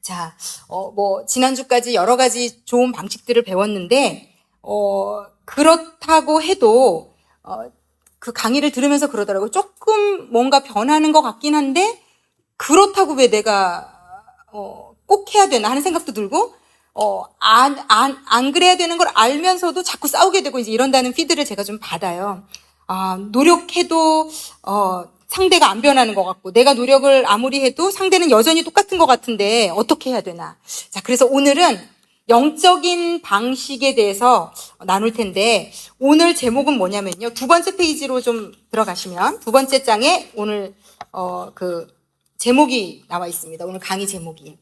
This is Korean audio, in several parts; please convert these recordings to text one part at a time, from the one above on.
자, 지난주까지 여러 가지 좋은 방식들을 배웠는데, 그렇다고 해도, 그 강의를 들으면서 그러더라고요. 조금 뭔가 변하는 것 같긴 한데, 그렇다고 왜 내가, 꼭 해야 되나 하는 생각도 들고, 안 그래야 되는 걸 알면서도 자꾸 싸우게 되고 이제 이런다는 피드를 제가 좀 받아요. 노력해도, 상대가 안 변하는 것 같고, 내가 노력을 아무리 해도 상대는 여전히 똑같은 것 같은데, 어떻게 해야 되나. 자, 그래서 오늘은 영적인 방식에 대해서 나눌 텐데, 오늘 제목은 뭐냐면요. 두 번째 페이지로 좀 들어가시면, 두 번째 장에 오늘, 제목이 나와 있습니다. 오늘 강의 제목이.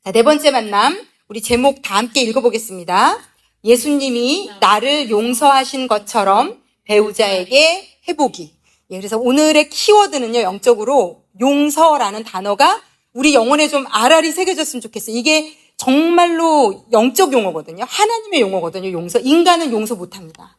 자, 네 번째 만남, 우리 제목 다 함께 읽어보겠습니다. 예수님이 나를 용서하신 것처럼 배우자에게 해보기. 예, 그래서 오늘의 키워드는요, 영적으로 용서라는 단어가 우리 영혼에 좀 알알이 새겨졌으면 좋겠어요. 이게 정말로 영적 용어거든요. 하나님의 용어거든요, 용서. 인간은 용서 못합니다.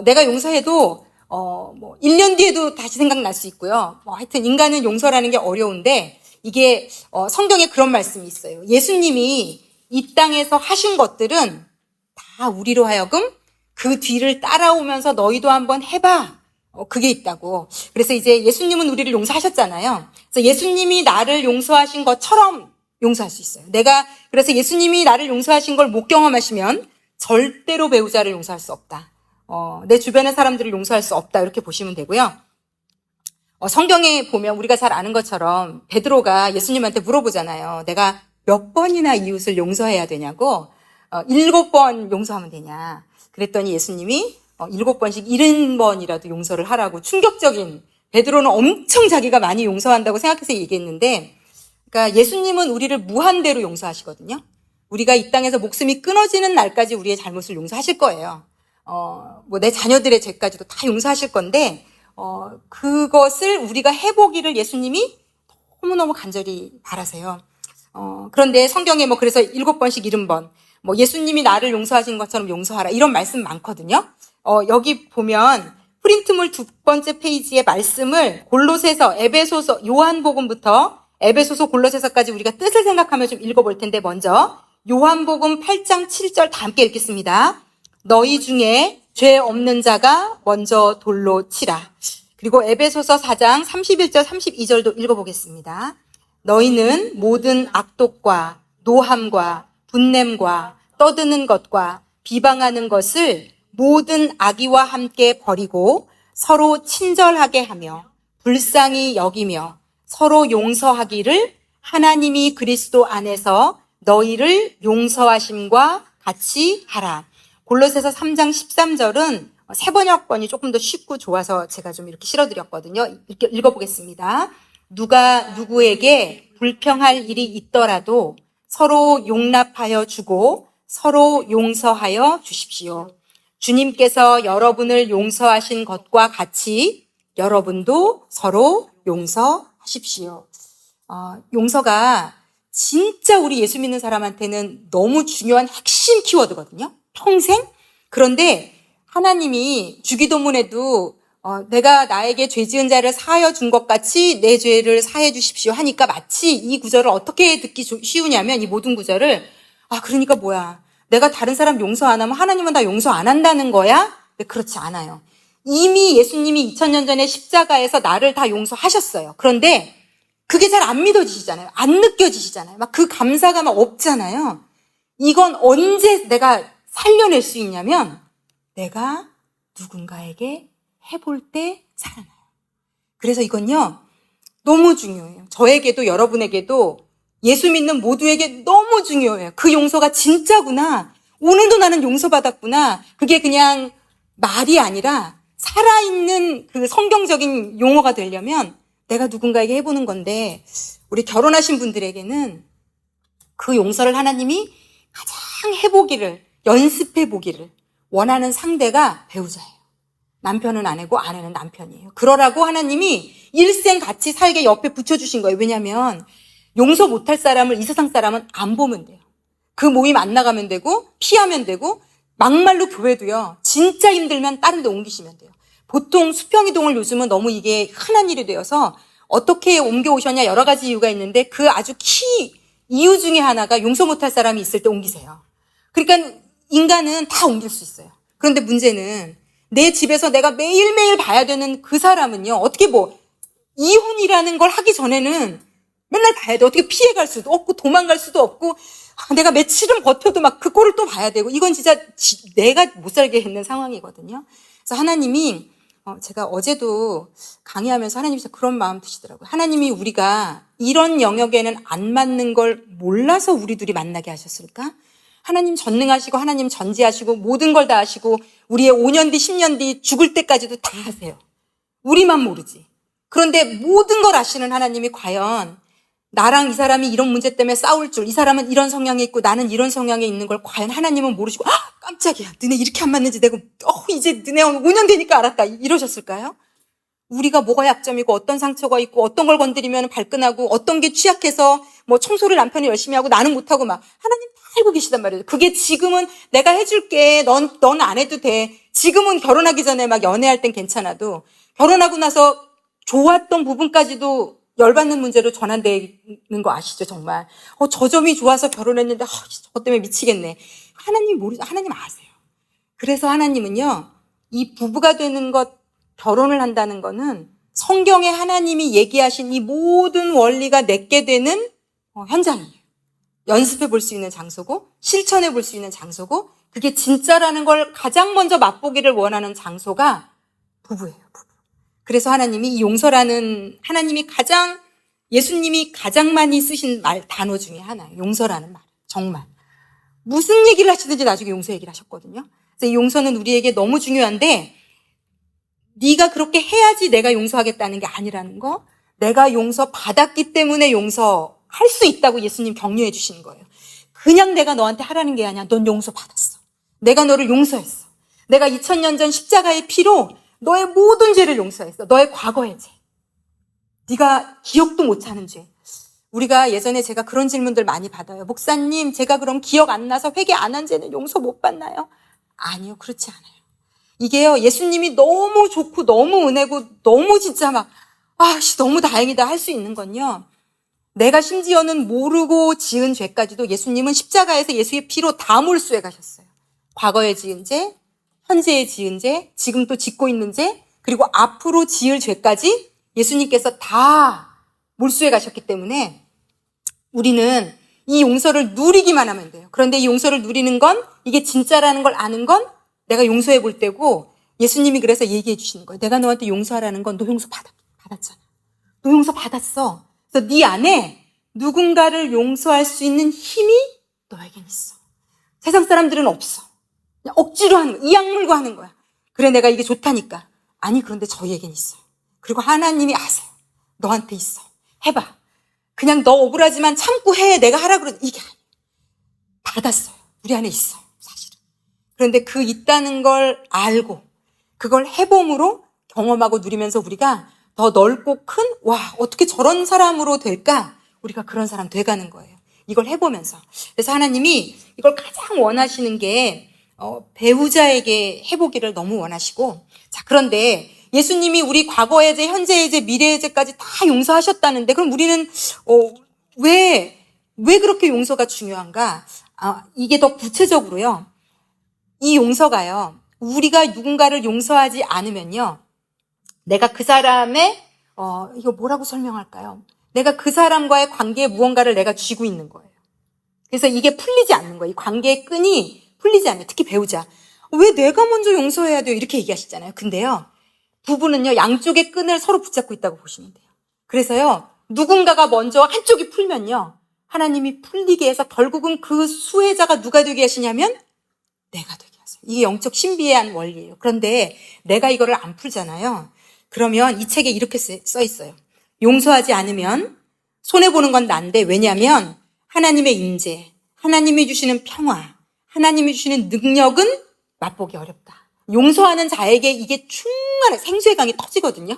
내가 용서해도, 1년 뒤에도 다시 생각날 수 있고요. 하여튼 인간은 용서라는 게 어려운데, 이게, 성경에 그런 말씀이 있어요. 예수님이 이 땅에서 하신 것들은 다 우리로 하여금 그 뒤를 따라오면서 너희도 한번 해봐. 그게 있다고. 그래서 이제 예수님은 우리를 용서하셨잖아요. 그래서 예수님이 나를 용서하신 것처럼 용서할 수 있어요. 그래서 예수님이 나를 용서하신 걸 못 경험하시면 절대로 배우자를 용서할 수 없다. 내 주변의 사람들을 용서할 수 없다. 이렇게 보시면 되고요. 성경에 보면 우리가 잘 아는 것처럼 베드로가 예수님한테 물어보잖아요. 내가 몇 번이나 이웃을 용서해야 되냐고. 7번 용서하면 되냐. 그랬더니 예수님이 7번씩 70번이라도 용서를 하라고 충격적인, 베드로는 엄청 자기가 많이 용서한다고 생각해서 얘기했는데, 그러니까 예수님은 우리를 무한대로 용서하시거든요. 우리가 이 땅에서 목숨이 끊어지는 날까지 우리의 잘못을 용서하실 거예요. 내 자녀들의 죄까지도 다 용서하실 건데, 그것을 우리가 해보기를 예수님이 너무너무 간절히 바라세요. 그런데 성경에 그래서 7번씩 70번, 예수님이 나를 용서하신 것처럼 용서하라. 이런 말씀 많거든요. 여기 보면 프린트물 두 번째 페이지의 말씀을 골로새서, 에베소서, 요한복음부터 에베소서, 골로새서까지 우리가 뜻을 생각하며 좀 읽어볼 텐데, 먼저 요한복음 8장 7절 다 함께 읽겠습니다. 너희 중에 죄 없는 자가 먼저 돌로 치라. 그리고 에베소서 4장 31절 32절도 읽어보겠습니다. 너희는 모든 악독과 노함과 분냄과 떠드는 것과 비방하는 것을 모든 악의와 함께 버리고 서로 친절하게 하며 불쌍히 여기며 서로 용서하기를 하나님이 그리스도 안에서 너희를 용서하심과 같이 하라. 골로새서 3장 13절은 새 번역본이 조금 더 쉽고 좋아서 제가 좀 이렇게 실어드렸거든요. 읽어보겠습니다. 누가 누구에게 불평할 일이 있더라도 서로 용납하여 주고 서로 용서하여 주십시오. 주님께서 여러분을 용서하신 것과 같이 여러분도 서로 용서하십시오. 용서가 진짜 우리 예수 믿는 사람한테는 너무 중요한 핵심 키워드거든요. 평생. 그런데 하나님이 주기도문에도 내가 나에게 죄 지은 자를 사하여 준 것 같이 내 죄를 사해 주십시오 하니까 마치 이 구절을 어떻게 듣기 쉬우냐면, 이 모든 구절을 그러니까 뭐야, 내가 다른 사람 용서 안 하면 하나님은 나 용서 안 한다는 거야? 네, 그렇지 않아요. 이미 예수님이 2000년 전에 십자가에서 나를 다 용서하셨어요. 그런데 그게 잘 안 믿어지시잖아요. 안 느껴지시잖아요. 막 그 감사가 막 없잖아요. 이건 언제 내가 살려낼 수 있냐면, 내가 누군가에게 해볼 때 살아나요. 그래서 이건요, 너무 중요해요. 저에게도 여러분에게도 예수 믿는 모두에게 너무 중요해요. 그 용서가 진짜구나. 오늘도 나는 용서받았구나. 그게 그냥 말이 아니라 살아있는 그 성경적인 용어가 되려면 내가 누군가에게 해보는 건데, 우리 결혼하신 분들에게는 그 용서를 하나님이 가장 해보기를, 연습해보기를 원하는 상대가 배우자예요. 남편은 아내고 아내는 남편이에요. 그러라고 하나님이 일생 같이 살게 옆에 붙여주신 거예요. 왜냐하면 용서 못할 사람을, 이 세상 사람은 안 보면 돼요. 그 모임 안 나가면 되고, 피하면 되고, 막말로 교회도요, 진짜 힘들면 다른 데 옮기시면 돼요. 보통 수평이동을 요즘은 너무 이게 흔한 일이 되어서 어떻게 옮겨오셨냐 여러 가지 이유가 있는데, 그 아주 이유 중에 하나가 용서 못할 사람이 있을 때 옮기세요. 그러니까 인간은 다 옮길 수 있어요. 그런데 문제는 내 집에서 내가 매일매일 봐야 되는 그 사람은요, 어떻게 이혼이라는 걸 하기 전에는 맨날 봐야 돼. 어떻게 피해갈 수도 없고 도망갈 수도 없고 내가 며칠은 버텨도 막 그 꼴을 또 봐야 되고 이건 진짜 내가 못 살게 했는 상황이거든요. 그래서 하나님이 제가 어제도 강의하면서 하나님이 그런 마음 드시더라고요. 하나님이 우리가 이런 영역에는 안 맞는 걸 몰라서 우리 둘이 만나게 하셨을까? 하나님 전능하시고 하나님 전지하시고 모든 걸 다 하시고 우리의 5년 뒤 10년 뒤 죽을 때까지도 다 하세요. 우리만 모르지. 그런데 모든 걸 아시는 하나님이 과연 나랑 이 사람이 이런 문제 때문에 싸울 줄, 이 사람은 이런 성향이 있고 나는 이런 성향에 있는 걸 과연 하나님은 모르시고 깜짝이야, 너네 이렇게 안 맞는지 내가 이제 너네 5년 되니까 알았다 이러셨을까요? 우리가 뭐가 약점이고 어떤 상처가 있고 어떤 걸 건드리면 발끈하고 어떤 게 취약해서 청소를 남편이 열심히 하고 나는 못하고 막 하나님 다 알고 계시단 말이에요. 그게 지금은 내가 해줄게, 넌 안 해도 돼. 지금은 결혼하기 전에 막 연애할 땐 괜찮아도 결혼하고 나서 좋았던 부분까지도 열받는 문제로 전환되는 거 아시죠, 정말? 저 점이 좋아서 결혼했는데, 저 때문에 미치겠네. 하나님 아세요. 그래서 하나님은요, 이 부부가 되는 것, 결혼을 한다는 거는 성경에 하나님이 얘기하신 이 모든 원리가 내게 되는 현장이에요. 연습해 볼 수 있는 장소고, 실천해 볼 수 있는 장소고, 그게 진짜라는 걸 가장 먼저 맛보기를 원하는 장소가 부부예요, 부부. 그래서 하나님이 이 용서라는 예수님이 가장 많이 쓰신 단어 중에 하나예요. 용서라는 말. 정말. 무슨 얘기를 하시든지 나중에 용서 얘기를 하셨거든요. 그래서 이 용서는 우리에게 너무 중요한데 네가 그렇게 해야지 내가 용서하겠다는 게 아니라는 거. 내가 용서 받았기 때문에 용서할 수 있다고 예수님 격려해 주시는 거예요. 그냥 내가 너한테 하라는 게 아니야. 넌 용서 받았어. 내가 너를 용서했어. 내가 2000년 전 십자가의 피로 너의 모든 죄를 용서했어. 너의 과거의 죄. 네가 기억도 못하는 죄. 우리가 예전에 제가 그런 질문들 많이 받아요. 목사님, 제가 그럼 기억 안 나서 회개 안 한 죄는 용서 못 받나요? 아니요, 그렇지 않아요. 이게요, 예수님이 너무 좋고 너무 은혜고 너무 진짜 너무 다행이다 할 수 있는 건요. 내가 심지어는 모르고 지은 죄까지도 예수님은 십자가에서 예수의 피로 다 몰수해 가셨어요. 과거에 지은 죄, 현재에 지은 죄, 지금 또 짓고 있는 죄, 그리고 앞으로 지을 죄까지 예수님께서 다 몰수해 가셨기 때문에 우리는 이 용서를 누리기만 하면 돼요. 그런데 이 용서를 누리는 건 이게 진짜라는 걸 아는 건 내가 용서해 볼 때고 예수님이 그래서 얘기해 주시는 거예요. 내가 너한테 용서하라는 건 너 용서 받았잖아. 너 용서 받았어. 그래서 네 안에 누군가를 용서할 수 있는 힘이 너에겐 있어. 세상 사람들은 없어. 그냥 억지로 하는 거야. 이악 물고 하는 거야. 그래, 내가 이게 좋다니까. 아니, 그런데 저희에겐 있어요. 그리고 하나님이 아세요. 너한테 있어. 해봐. 그냥 너 억울하지만 참고 해. 내가 하라 그러지. 이게 아니에요. 받았어요. 우리 안에 있어. 사실은. 그런데 그 있다는 걸 알고 그걸 해봄으로 경험하고 누리면서 우리가 더 넓고 큰 어떻게 저런 사람으로 될까? 우리가 그런 사람 돼가는 거예요. 이걸 해보면서. 그래서 하나님이 이걸 가장 원하시는 게 배우자에게 해보기를 너무 원하시고, 자, 그런데 예수님이 우리 과거의 죄, 현재의 죄, 미래의 죄까지 다 용서하셨다는데 그럼 우리는 왜 그렇게 용서가 중요한가? 이게 더 구체적으로요. 이 용서가요. 우리가 누군가를 용서하지 않으면요. 내가 그 사람의 이거 뭐라고 설명할까요? 내가 그 사람과의 관계에 무언가를 내가 쥐고 있는 거예요. 그래서 이게 풀리지 않는 거예요. 이 관계의 끈이 풀리지 않아요. 특히 배우자. 왜 내가 먼저 용서해야 돼요? 이렇게 얘기하시잖아요. 근데요. 부부는요. 양쪽의 끈을 서로 붙잡고 있다고 보시면 돼요. 그래서요. 누군가가 먼저 한쪽이 풀면요. 하나님이 풀리게 해서 결국은 그 수혜자가 누가 되게 하시냐면 내가 되게 하세요. 이게 영적 신비한 원리예요. 그런데 내가 이거를 안 풀잖아요. 그러면 이 책에 이렇게 써 있어요. 용서하지 않으면 손해보는 건 난데 왜냐하면 하나님의 임재, 하나님이 주시는 평화, 하나님이 주시는 능력은 맛보기 어렵다. 용서하는 자에게 이게 충만한 생수의 강이 터지거든요.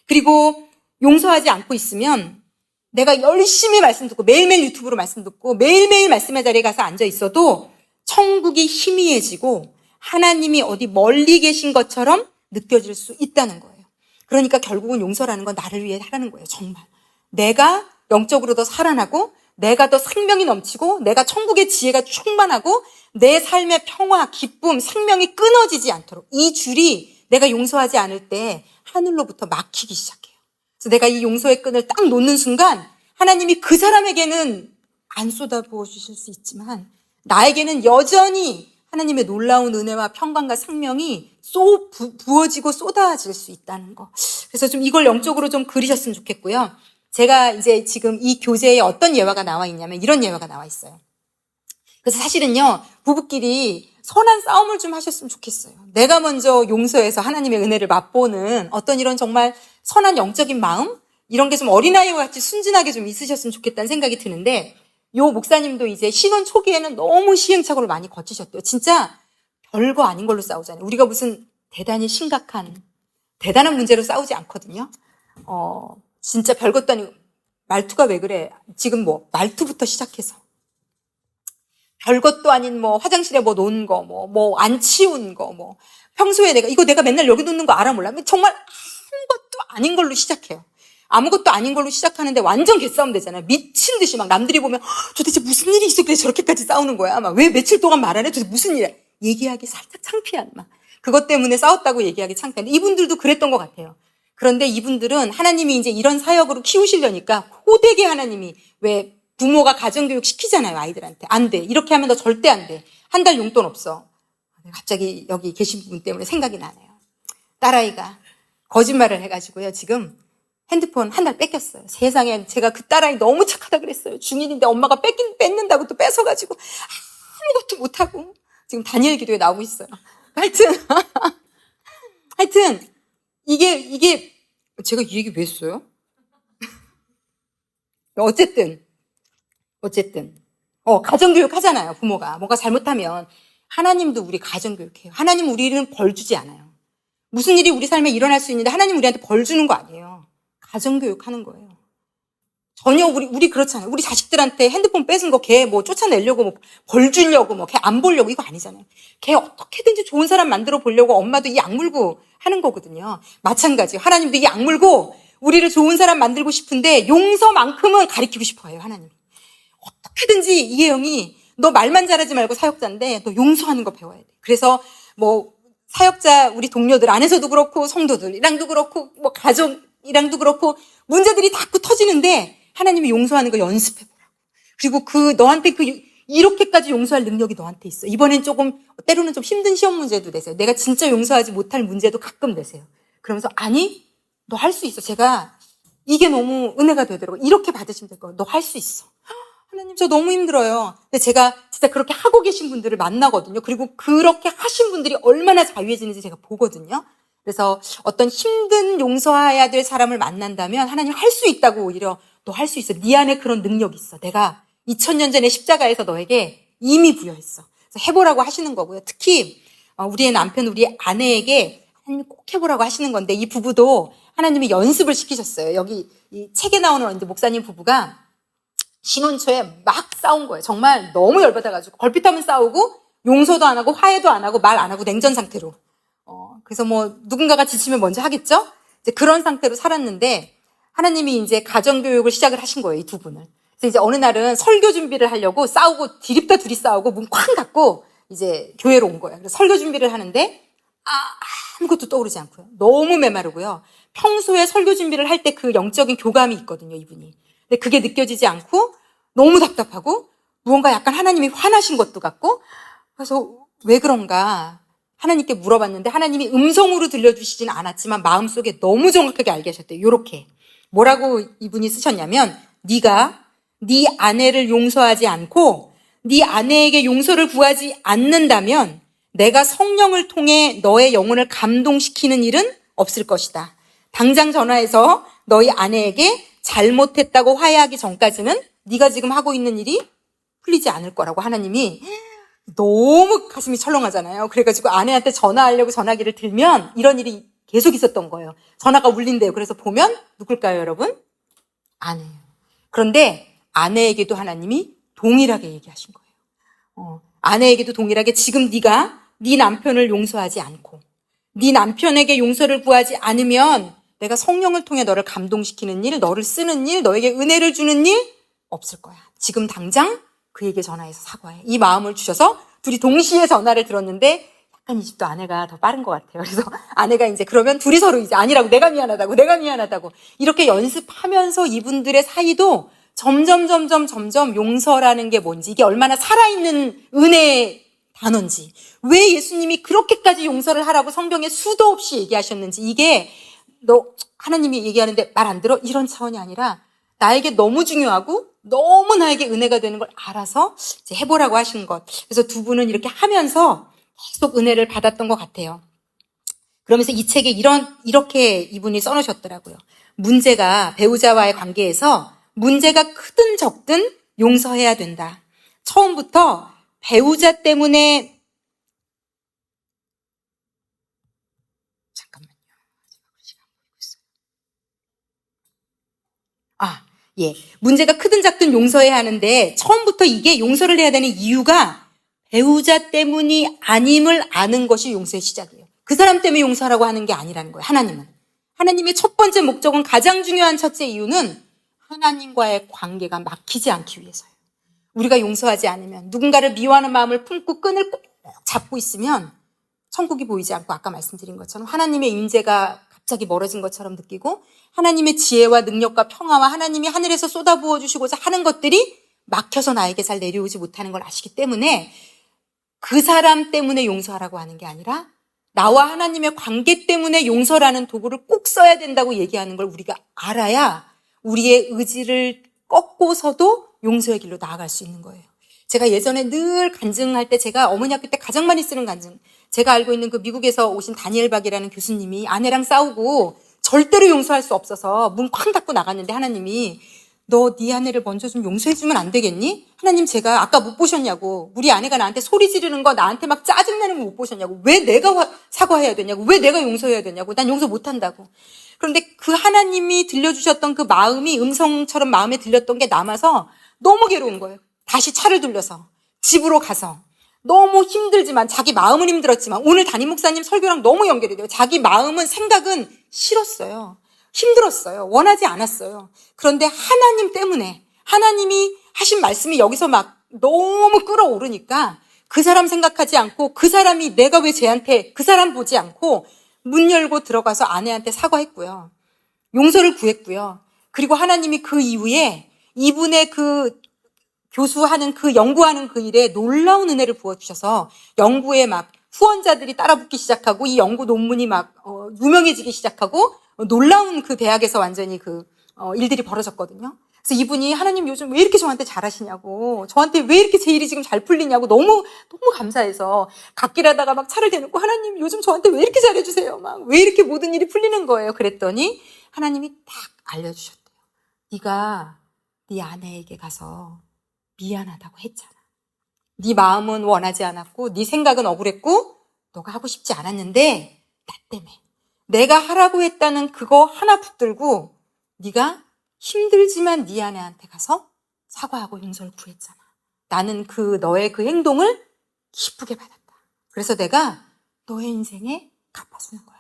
그리고 용서하지 않고 있으면 내가 열심히 말씀 듣고 매일매일 유튜브로 말씀 듣고 매일매일 말씀의 자리에 가서 앉아 있어도 천국이 희미해지고 하나님이 어디 멀리 계신 것처럼 느껴질 수 있다는 거예요. 그러니까 결국은 용서라는 건 나를 위해 하라는 거예요. 정말. 내가 영적으로 더 살아나고 내가 더 생명이 넘치고 내가 천국의 지혜가 충만하고 내 삶의 평화, 기쁨, 생명이 끊어지지 않도록 이 줄이 내가 용서하지 않을 때 하늘로부터 막히기 시작해요. 그래서 내가 이 용서의 끈을 딱 놓는 순간 하나님이 그 사람에게는 안 쏟아부어 주실 수 있지만 나에게는 여전히 하나님의 놀라운 은혜와 평강과 생명이 부어지고 쏟아질 수 있다는 거. 그래서 좀 이걸 영적으로 좀 그리셨으면 좋겠고요. 제가 이제 지금 이 교재에 어떤 예화가 나와 있냐면 이런 예화가 나와 있어요. 그래서 사실은요, 부부끼리 선한 싸움을 좀 하셨으면 좋겠어요. 내가 먼저 용서해서 하나님의 은혜를 맛보는 어떤 이런 정말 선한 영적인 마음? 이런 게 좀 어린아이와 같이 순진하게 좀 있으셨으면 좋겠다는 생각이 드는데, 요 목사님도 이제 신혼 초기에는 너무 시행착오를 많이 거치셨대요. 진짜 별거 아닌 걸로 싸우잖아요. 우리가 무슨 대단히 심각한, 대단한 문제로 싸우지 않거든요. 진짜 별것도 아니고, 말투가 왜 그래? 지금 뭐, 말투부터 시작해서. 별것도 아닌 뭐, 화장실에 뭐 놓은 거, 안 치운 거, 평소에 이거 내가 맨날 여기 놓는 거 알아 몰라? 정말 아무것도 아닌 걸로 시작해요. 아무것도 아닌 걸로 시작하는데 완전 개싸움 되잖아요. 미친 듯이 막 남들이 보면 도대체 무슨 일이 있었길래 저렇게까지 싸우는 거야? 막 왜 며칠 동안 말 안 해? 도대체 무슨 일이야? 얘기하기 살짝 창피한 막. 그것 때문에 싸웠다고 얘기하기 창피한데 이분들도 그랬던 것 같아요. 그런데 이분들은 하나님이 이제 이런 사역으로 키우시려니까 호되게 하나님이 왜 부모가 가정교육 시키잖아요, 아이들한테. 안 돼. 이렇게 하면 너 절대 안 돼. 한 달 용돈 없어. 갑자기 여기 계신 분 때문에 생각이 나네요. 딸아이가 거짓말을 해가지고요, 지금 핸드폰 한 달 뺏겼어요. 세상에 제가 그 딸아이 너무 착하다 그랬어요. 중1인데 엄마가 뺏는다고 또 뺏어가지고 아무것도 못하고 지금 다니엘 기도에 나오고 있어요. 하여튼 이게 제가 이 얘기 왜 했어요? 어쨌든 가정교육 하잖아요. 부모가 뭔가 잘못하면 하나님도 우리 가정교육해요. 하나님 우리는 벌 주지 않아요. 무슨 일이 우리 삶에 일어날 수 있는데 하나님 우리한테 벌 주는 거 아니에요. 가정교육 하는 거예요. 전혀 우리 그렇잖아요. 우리 자식들한테 핸드폰 뺏은 거 걔 뭐 쫓아내려고 벌 주려고 걔 안 보려고 이거 아니잖아요. 걔 어떻게든지 좋은 사람 만들어 보려고 엄마도 이 악물고 하는 거거든요. 마찬가지. 하나님도 이 악물고 우리를 좋은 사람 만들고 싶은데 용서만큼은 가르치고 싶어요, 하나님. 어떻게든지 이혜영이 너 말만 잘하지 말고 사역자인데 너 용서하는 거 배워야 돼. 그래서 뭐 사역자 우리 동료들 안에서도 그렇고 성도들이랑도 그렇고 뭐 가족이랑도 그렇고 문제들이 자꾸 터지는데 하나님이 용서하는 거 연습해보라고. 그리고 너한테 이렇게까지 용서할 능력이 너한테 있어. 이번엔 때로는 좀 힘든 시험 문제도 내세요. 내가 진짜 용서하지 못할 문제도 가끔 내세요. 그러면서 아니 너 할 수 있어. 제가 이게 너무 은혜가 되더라고. 이렇게 받으시면 될 거야. 너 할 수 있어. 하나님 저 너무 힘들어요. 근데 제가 진짜 그렇게 하고 계신 분들을 만나거든요. 그리고 그렇게 하신 분들이 얼마나 자유해지는지 제가 보거든요. 그래서 어떤 힘든 용서해야 될 사람을 만난다면 하나님 할 수 있다고 오히려 너 할 수 있어. 네 안에 그런 능력이 있어. 내가 2000년 전에 십자가에서 너에게 이미 부여했어. 그래서 해보라고 하시는 거고요. 특히 우리의 남편, 우리 아내에게 하나님 꼭 해보라고 하시는 건데 이 부부도 하나님이 연습을 시키셨어요. 여기 이 책에 나오는 목사님 부부가 신혼 초에 막 싸운 거예요. 정말 너무 열받아가지고 걸핏하면 싸우고 용서도 안 하고 화해도 안 하고 말 안 하고 냉전 상태로. 그래서 뭐 누군가가 지치면 먼저 하겠죠? 이제 그런 상태로 살았는데 하나님이 이제 가정교육을 시작을 하신 거예요, 이 두 분을. 그래서 이제 어느 날은 설교 준비를 하려고 싸우고 디립다 둘이 싸우고 문 쾅 닫고 이제 교회로 온 거예요. 그래서 설교 준비를 하는데 아무것도 떠오르지 않고요. 너무 메마르고요. 평소에 설교 준비를 할 때 그 영적인 교감이 있거든요, 이분이. 근데 그게 느껴지지 않고 너무 답답하고 무언가 약간 하나님이 화나신 것도 같고 그래서 왜 그런가 하나님께 물어봤는데 하나님이 음성으로 들려주시진 않았지만 마음속에 너무 정확하게 알게 하셨대요. 요렇게. 뭐라고 이분이 쓰셨냐면 네가 네 아내를 용서하지 않고 네 아내에게 용서를 구하지 않는다면 내가 성령을 통해 너의 영혼을 감동시키는 일은 없을 것이다. 당장 전화해서 너희 아내에게 잘못했다고 화해하기 전까지는 네가 지금 하고 있는 일이 풀리지 않을 거라고 하나님이 너무 가슴이 철렁하잖아요. 그래가지고 아내한테 전화하려고 전화기를 들면 이런 일이 계속 있었던 거예요. 전화가 울린대요. 그래서 보면 누굴까요, 여러분? 아내예요. 그런데 아내에게도 하나님이 동일하게 얘기하신 거예요. 아내에게도 동일하게 지금 네가 네 남편을 용서하지 않고 네 남편에게 용서를 구하지 않으면 내가 성령을 통해 너를 감동시키는 일, 너를 쓰는 일, 너에게 은혜를 주는 일 없을 거야. 지금 당장 그에게 전화해서 사과해. 이 마음을 주셔서 둘이 동시에 전화를 들었는데 약간 이 집도 아내가 더 빠른 것 같아요. 그래서 아내가 이제 그러면 둘이 서로 이제 아니라고 내가 미안하다고 이렇게 연습하면서 이분들의 사이도 점점 용서라는 게 뭔지, 이게 얼마나 살아있는 은혜의 단어인지, 왜 예수님이 그렇게까지 용서를 하라고 성경에 수도 없이 얘기하셨는지, 이게 너 하나님이 얘기하는데 말 안 들어? 이런 차원이 아니라 나에게 너무 중요하고 너무 나에게 은혜가 되는 걸 알아서 이제 해보라고 하신 것. 그래서 두 분은 이렇게 하면서 계속 은혜를 받았던 것 같아요. 그러면서 이 책에 이렇게 이분이 써놓으셨더라고요. 문제가 배우자와의 관계에서 문제가 크든 적든 용서해야 된다. 처음부터 배우자 때문에 문제가 크든 작든 용서해야 하는데 처음부터 이게 용서를 해야 되는 이유가 배우자 때문이 아님을 아는 것이 용서의 시작이에요. 그 사람 때문에 용서하라고 하는 게 아니라는 거예요. 하나님의 첫 번째 목적은, 가장 중요한 첫째 이유는 하나님과의 관계가 막히지 않기 위해서예요. 우리가 용서하지 않으면, 누군가를 미워하는 마음을 품고 끈을 꼭 잡고 있으면 천국이 보이지 않고, 아까 말씀드린 것처럼 하나님의 임재가 갑자기 멀어진 것처럼 느끼고, 하나님의 지혜와 능력과 평화와 하나님이 하늘에서 쏟아부어 주시고자 하는 것들이 막혀서 나에게 잘 내려오지 못하는 걸 아시기 때문에, 그 사람 때문에 용서하라고 하는 게 아니라 나와 하나님의 관계 때문에 용서라는 도구를 꼭 써야 된다고 얘기하는 걸 우리가 알아야 우리의 의지를 꺾고서도 용서의 길로 나아갈 수 있는 거예요. 제가 예전에 늘 간증할 때, 제가 어머니 학교 때 가장 많이 쓰는 간증, 제가 알고 있는 그 미국에서 오신 다니엘 박이라는 교수님이 아내랑 싸우고 절대로 용서할 수 없어서 문 쾅 닫고 나갔는데, 하나님이 너 네 아내를 먼저 좀 용서해주면 안 되겠니? 하나님, 제가 아까 못 보셨냐고, 우리 아내가 나한테 소리 지르는 거, 나한테 막 짜증내는 거 못 보셨냐고, 왜 내가 사과해야 되냐고, 왜 내가 용서해야 되냐고, 난 용서 못한다고. 그런데 그 하나님이 들려주셨던 그 마음이 음성처럼 마음에 들렸던 게 남아서 너무 괴로운 거예요. 다시 차를 돌려서 집으로 가서 너무 힘들지만, 자기 마음은 힘들었지만, 오늘 담임 목사님 설교랑 너무 연결이 돼요. 자기 마음은, 생각은 싫었어요. 힘들었어요. 원하지 않았어요. 그런데 하나님 때문에, 하나님이 하신 말씀이 여기서 막 너무 끌어오르니까 그 사람 생각하지 않고, 그 사람이 내가 왜 쟤한테, 그 사람 보지 않고 문 열고 들어가서 아내한테 사과했고요. 용서를 구했고요. 그리고 하나님이 그 이후에 이분의 그 교수하는, 그 연구하는 그 일에 놀라운 은혜를 부어주셔서 연구에 막 후원자들이 따라붙기 시작하고, 이 연구 논문이 막 유명해지기 시작하고, 놀라운 그 대학에서 완전히 일들이 벌어졌거든요. 그래서 이분이, 하나님 요즘 왜 이렇게 저한테 잘하시냐고, 저한테 왜 이렇게 제 일이 지금 잘 풀리냐고 너무 감사해서 갓길 하다가 막 차를 대놓고, 하나님 요즘 저한테 왜 이렇게 잘해주세요, 막 왜 이렇게 모든 일이 풀리는 거예요. 그랬더니 하나님이 딱 알려주셨대요. 네가 네 아내에게 가서 미안하다고 했잖아. 네 마음은 원하지 않았고, 네 생각은 억울했고, 너가 하고 싶지 않았는데 나 때문에, 내가 하라고 했다는 그거 하나 붙들고 네가 힘들지만 네 아내한테 가서 사과하고 용서를 구했잖아. 나는 너의 그 행동을 기쁘게 받았다. 그래서 내가 너의 인생에 갚아주는 거야.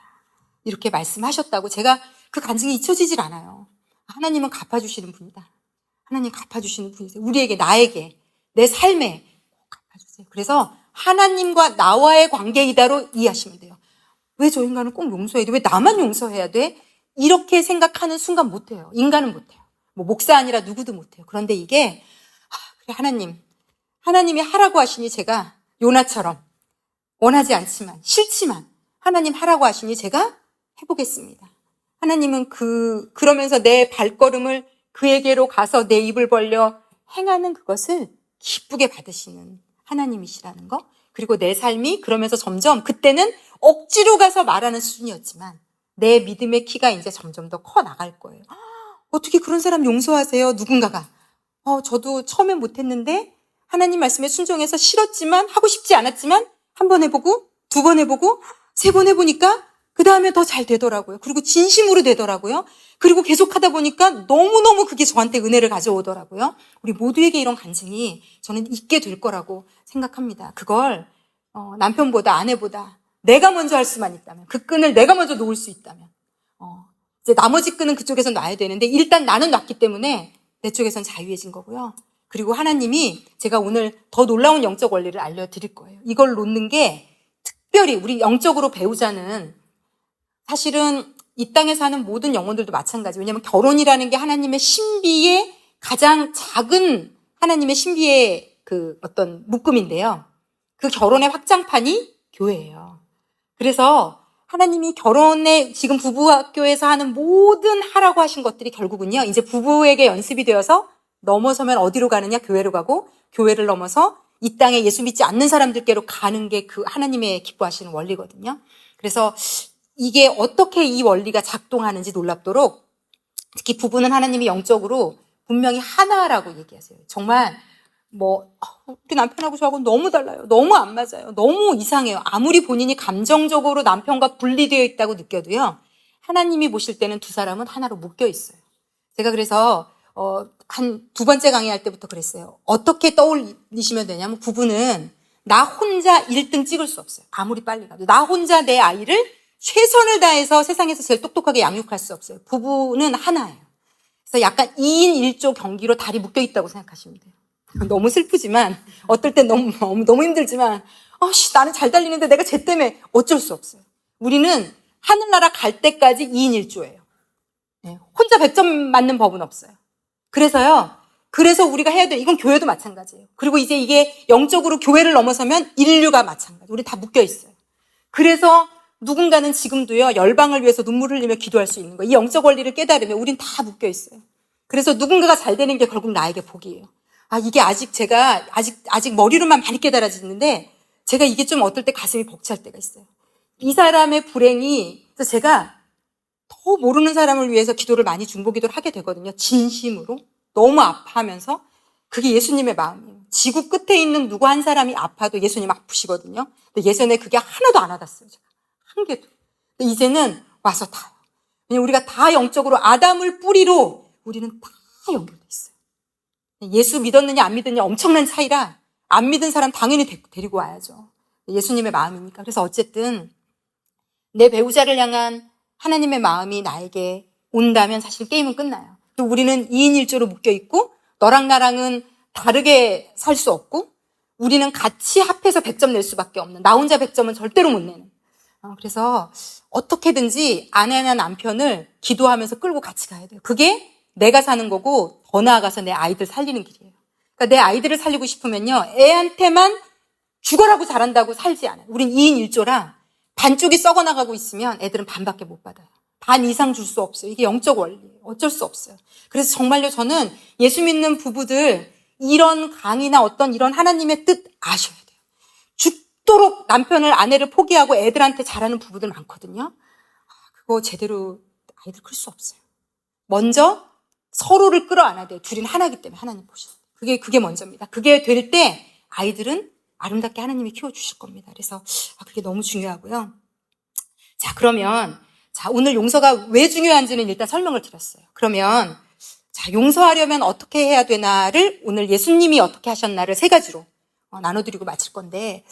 이렇게 말씀하셨다고. 제가 그 간증이 잊혀지질 않아요. 하나님은 갚아주시는 분이다. 하나님 갚아주시는 분이세요. 우리에게, 나에게, 내 삶에 꼭 갚아주세요. 그래서 하나님과 나와의 관계이다로 이해하시면 돼요. 왜 저 인간은 꼭 용서해야 돼? 왜 나만 용서해야 돼? 이렇게 생각하는 순간 못해요. 인간은 못해요. 뭐 목사 아니라 누구도 못해요. 그런데 이게, 그래, 하나님이 하라고 하시니 제가 요나처럼 원하지 않지만, 싫지만 하나님 하라고 하시니 제가 해보겠습니다. 하나님은 그러면서 내 발걸음을 그에게로 가서 내 입을 벌려 행하는 그것을 기쁘게 받으시는 하나님이시라는 거. 그리고 내 삶이 그러면서 점점, 그때는 억지로 가서 말하는 수준이었지만 내 믿음의 키가 이제 점점 더 커 나갈 거예요. 어떻게 그런 사람 용서하세요? 누군가가. 저도 처음엔 못했는데 하나님 말씀에 순종해서 싫었지만, 하고 싶지 않았지만 한 번 해보고, 두 번 해보고, 세 번 해보니까 그 다음에 더 잘 되더라고요. 그리고 진심으로 되더라고요. 그리고 계속 하다 보니까 너무너무 그게 저한테 은혜를 가져오더라고요. 우리 모두에게 이런 간증이 저는 있게 될 거라고 생각합니다. 그걸 남편보다 아내보다 내가 먼저 할 수만 있다면, 그 끈을 내가 먼저 놓을 수 있다면, 이제 나머지 끈은 그쪽에서 놔야 되는데 일단 나는 놨기 때문에 내 쪽에선 자유해진 거고요. 그리고 하나님이 제가 오늘 더 놀라운 영적 원리를 알려드릴 거예요. 이걸 놓는 게 특별히 우리 영적으로 배우자는 사실은 이 땅에 사는 모든 영혼들도 마찬가지. 왜냐하면 결혼이라는 게 하나님의 신비의 가장 작은 하나님의 신비의 그 어떤 묶음인데요. 그 결혼의 확장판이 교회예요. 그래서 하나님이 결혼에 지금 부부학교에서 하는 모든 하라고 하신 것들이 결국은요. 이제 부부에게 연습이 되어서 넘어서면 어디로 가느냐? 교회로 가고 교회를 넘어서 이 땅에 예수 믿지 않는 사람들께로 가는 게 그 하나님의 기뻐하시는 원리거든요. 그래서 이게 어떻게 이 원리가 작동하는지 놀랍도록 특히 부부는 하나님이 영적으로 분명히 하나라고 얘기하세요. 정말 우리 남편하고 저하고 너무 달라요. 너무 안 맞아요. 너무 이상해요. 아무리 본인이 감정적으로 남편과 분리되어 있다고 느껴도요. 하나님이 보실 때는 두 사람은 하나로 묶여 있어요. 제가 그래서 한 두 번째 강의할 때부터 그랬어요. 어떻게 떠올리시면 되냐면 부부는 나 혼자 1등 찍을 수 없어요. 아무리 빨리 가도. 나 혼자 내 아이를 최선을 다해서 세상에서 제일 똑똑하게 양육할 수 없어요. 부부는 하나예요. 그래서 약간 2인 1조 경기로 다리 묶여 있다고 생각하시면 돼요. 너무 슬프지만 어떨 땐 너무 힘들지만 나는 잘 달리는데 내가 쟤 때문에 어쩔 수 없어요. 우리는 하늘나라 갈 때까지 2인 1조예요. 혼자 100점 맞는 법은 없어요. 그래서 우리가 해야 돼. 이건 교회도 마찬가지예요. 그리고 이제 이게 영적으로 교회를 넘어서면 인류가 마찬가지. 우리 다 묶여 있어요. 그래서 누군가는 지금도요, 열방을 위해서 눈물을 흘리며 기도할 수 있는 거예요. 이 영적 원리를 깨달으면 우린 다 묶여 있어요. 그래서 누군가가 잘 되는 게 결국 나에게 복이에요. 이게 제가 아직 머리로만 많이 깨달아지는데, 제가 이게 좀 어떨 때 가슴이 벅찰 때가 있어요. 이 사람의 불행이, 그래서 제가 더 모르는 사람을 위해서 기도를 많이 중보기도를 하게 되거든요. 진심으로. 너무 아파하면서. 그게 예수님의 마음이에요. 지구 끝에 있는 누구 한 사람이 아파도 예수님 아프시거든요. 근데 예전에 그게 하나도 안 와닿았어요. 제가. 한 개도. 근데 이제는 와서 다요. 왜냐면 우리가 다 영적으로 아담을 뿌리로 우리는 다 연결돼 있어요. 예수 믿었느냐 안 믿었느냐 엄청난 차이라 안 믿은 사람 당연히 데리고 와야죠. 예수님의 마음이니까. 그래서 어쨌든 내 배우자를 향한 하나님의 마음이 나에게 온다면 사실 게임은 끝나요. 또 우리는 2인 1조로 묶여 있고 너랑 나랑은 다르게 살 수 없고 우리는 같이 합해서 100점 낼 수밖에 없는, 나 혼자 100점은 절대로 못 내는. 그래서 어떻게든지 아내나 남편을 기도하면서 끌고 같이 가야 돼요. 그게 내가 사는 거고 더 나아가서 내 아이들 살리는 길이에요. 그러니까 내 아이들을 살리고 싶으면요, 애한테만 죽어라고 잘한다고 살지 않아요. 우린 2인 1조라 반쪽이 썩어나가고 있으면 애들은 반밖에 못 받아요. 반 이상 줄 수 없어요. 이게 영적 원리예요. 어쩔 수 없어요. 그래서 정말요, 저는 예수 믿는 부부들 이런 강의나 어떤 이런 하나님의 뜻 아셔야 돼요. 죽도록 남편을, 아내를 포기하고 애들한테 잘하는 부부들 많거든요. 그거 제대로 아이들 클 수 없어요. 먼저 서로를 끌어안아야 돼요. 둘이는 하나이기 때문에 하나님 보시는. 그게 먼저입니다. 그게 될 때 아이들은 아름답게 하나님이 키워주실 겁니다. 그래서 그게 너무 중요하고요. 자, 그러면 오늘 용서가 왜 중요한지는 일단 설명을 드렸어요. 그러면 용서하려면 어떻게 해야 되나를 오늘 예수님이 어떻게 하셨나를 세 가지로 나눠드리고 마칠 건데,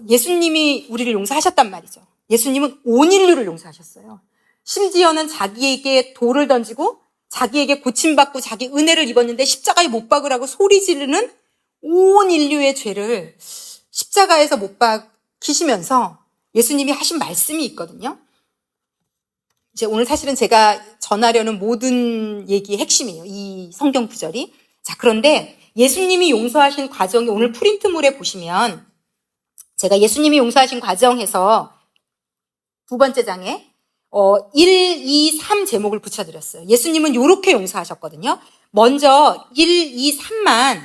예수님이 우리를 용서하셨단 말이죠. 예수님은 온 인류를 용서하셨어요. 심지어는 자기에게 돌을 던지고 자기에게 고침받고 자기 은혜를 입었는데 십자가에 못 박으라고 소리 지르는 온 인류의 죄를 십자가에서 못 박히시면서 예수님이 하신 말씀이 있거든요. 이제 오늘 사실은 제가 전하려는 모든 얘기의 핵심이에요. 이 성경 구절이. 그런데 예수님이 용서하신 과정이 오늘 프린트물에 보시면, 제가 예수님이 용서하신 과정에서 두 번째 장에 1, 2, 3 제목을 붙여드렸어요. 예수님은 이렇게 용서하셨거든요. 먼저 1, 2, 3만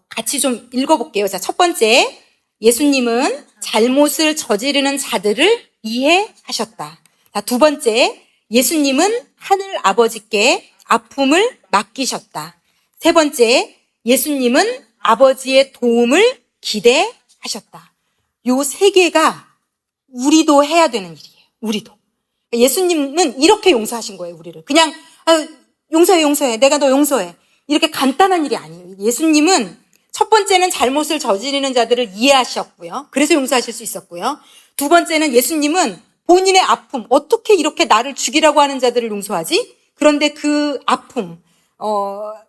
같이 좀 읽어볼게요. 첫 번째, 예수님은 잘못을 저지르는 자들을 이해하셨다. 두 번째, 예수님은 하늘 아버지께 아픔을 맡기셨다. 세 번째, 예수님은 아버지의 도움을 기대하셨다. 요 세 개가 우리도 해야 되는 일이에요. 우리도. 예수님은 이렇게 용서하신 거예요, 우리를. 그냥 용서해. 내가 너 용서해. 이렇게 간단한 일이 아니에요. 예수님은 첫 번째는 잘못을 저지르는 자들을 이해하셨고요. 그래서 용서하실 수 있었고요. 두 번째는 예수님은 본인의 아픔, 어떻게 이렇게 나를 죽이라고 하는 자들을 용서하지? 그런데 그 아픔,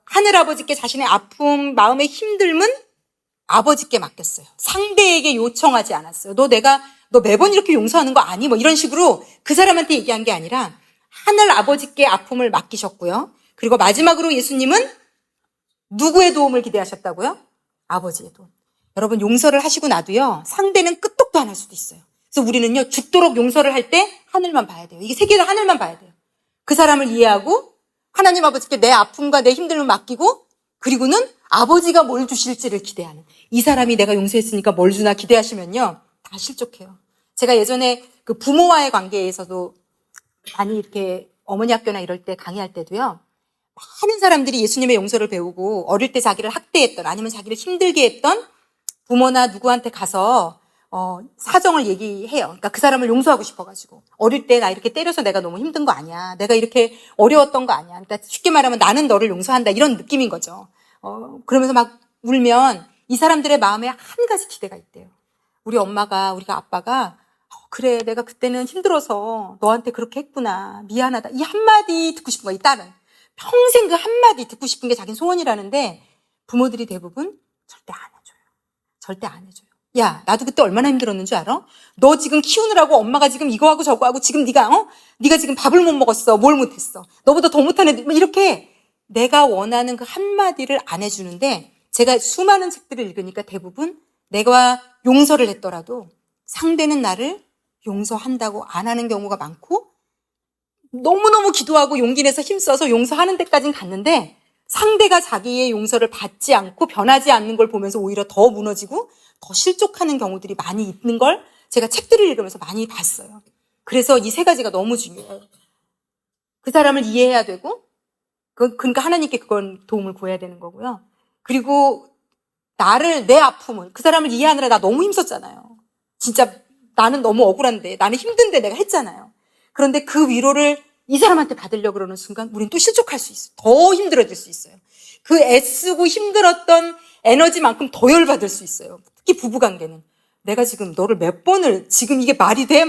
하늘아버지께 자신의 아픔, 마음의 힘듦은 아버지께 맡겼어요. 상대에게 요청하지 않았어요. 너 매번 이렇게 용서하는 거 아니? 뭐 이런 식으로 그 사람한테 얘기한 게 아니라 하늘 아버지께 아픔을 맡기셨고요. 그리고 마지막으로 예수님은 누구의 도움을 기대하셨다고요? 아버지의 도움. 여러분, 용서를 하시고 나도요, 상대는 끄떡도 안 할 수도 있어요. 그래서 우리는요, 죽도록 용서를 할 때 하늘만 봐야 돼요. 이게 세계에서 하늘만 봐야 돼요. 그 사람을 이해하고 하나님 아버지께 내 아픔과 내 힘듦을 맡기고, 그리고는 아버지가 뭘 주실지를 기대하는. 이 사람이 내가 용서했으니까 뭘 주나 기대하시면요, 다 실족해요. 제가 예전에 그 부모와의 관계에서도 많이 이렇게 어머니 학교나 이럴 때 강의할 때도요, 많은 사람들이 예수님의 용서를 배우고 어릴 때 자기를 학대했던, 아니면 자기를 힘들게 했던 부모나 누구한테 가서 사정을 얘기해요. 그러니까 그 사람을 용서하고 싶어가지고, 어릴 때 나 이렇게 때려서 내가 너무 힘든 거 아니야, 내가 이렇게 어려웠던 거 아니야, 그러니까 쉽게 말하면 나는 너를 용서한다, 이런 느낌인 거죠. 그러면서 막 울면 이 사람들의 마음에 한 가지 기대가 있대요. 우리가 아빠가 그래, 내가 그때는 힘들어서 너한테 그렇게 했구나, 미안하다, 이 한마디 듣고 싶은 거야. 이 딸은 평생 그 한마디 듣고 싶은 게 자기는 소원이라는데, 부모들이 대부분 절대 안 해줘요. 절대 안 해줘요. 야, 나도 그때 얼마나 힘들었는 줄 알아? 너 지금 키우느라고 엄마가 지금 이거 하고 저거 하고, 지금 네가 지금 밥을 못 먹었어, 뭘 못했어, 너보다 더 못한 애들, 이렇게 내가 원하는 그 한마디를 안 해주는데, 제가 수많은 책들을 읽으니까 대부분 내가 용서를 했더라도 상대는 나를 용서한다고 안 하는 경우가 많고, 너무너무 기도하고 용기 내서 힘써서 용서하는 데까지는 갔는데, 상대가 자기의 용서를 받지 않고 변하지 않는 걸 보면서 오히려 더 무너지고 더 실족하는 경우들이 많이 있는 걸 제가 책들을 읽으면서 많이 봤어요. 그래서 이 세 가지가 너무 중요해요. 그 사람을 이해해야 되고, 그러니까 하나님께 그건 도움을 구해야 되는 거고요. 그리고 내 아픔을, 그 사람을 이해하느라 나 너무 힘썼잖아요. 진짜 나는 너무 억울한데, 나는 힘든데 내가 했잖아요. 그런데 그 위로를 이 사람한테 받으려고 그러는 순간 우린 또 실족할 수 있어요. 더 힘들어질 수 있어요. 그 애쓰고 힘들었던 에너지만큼 더 열받을 수 있어요. 특히 부부관계는. 내가 지금 너를 몇 번을, 지금 이게 말이 돼?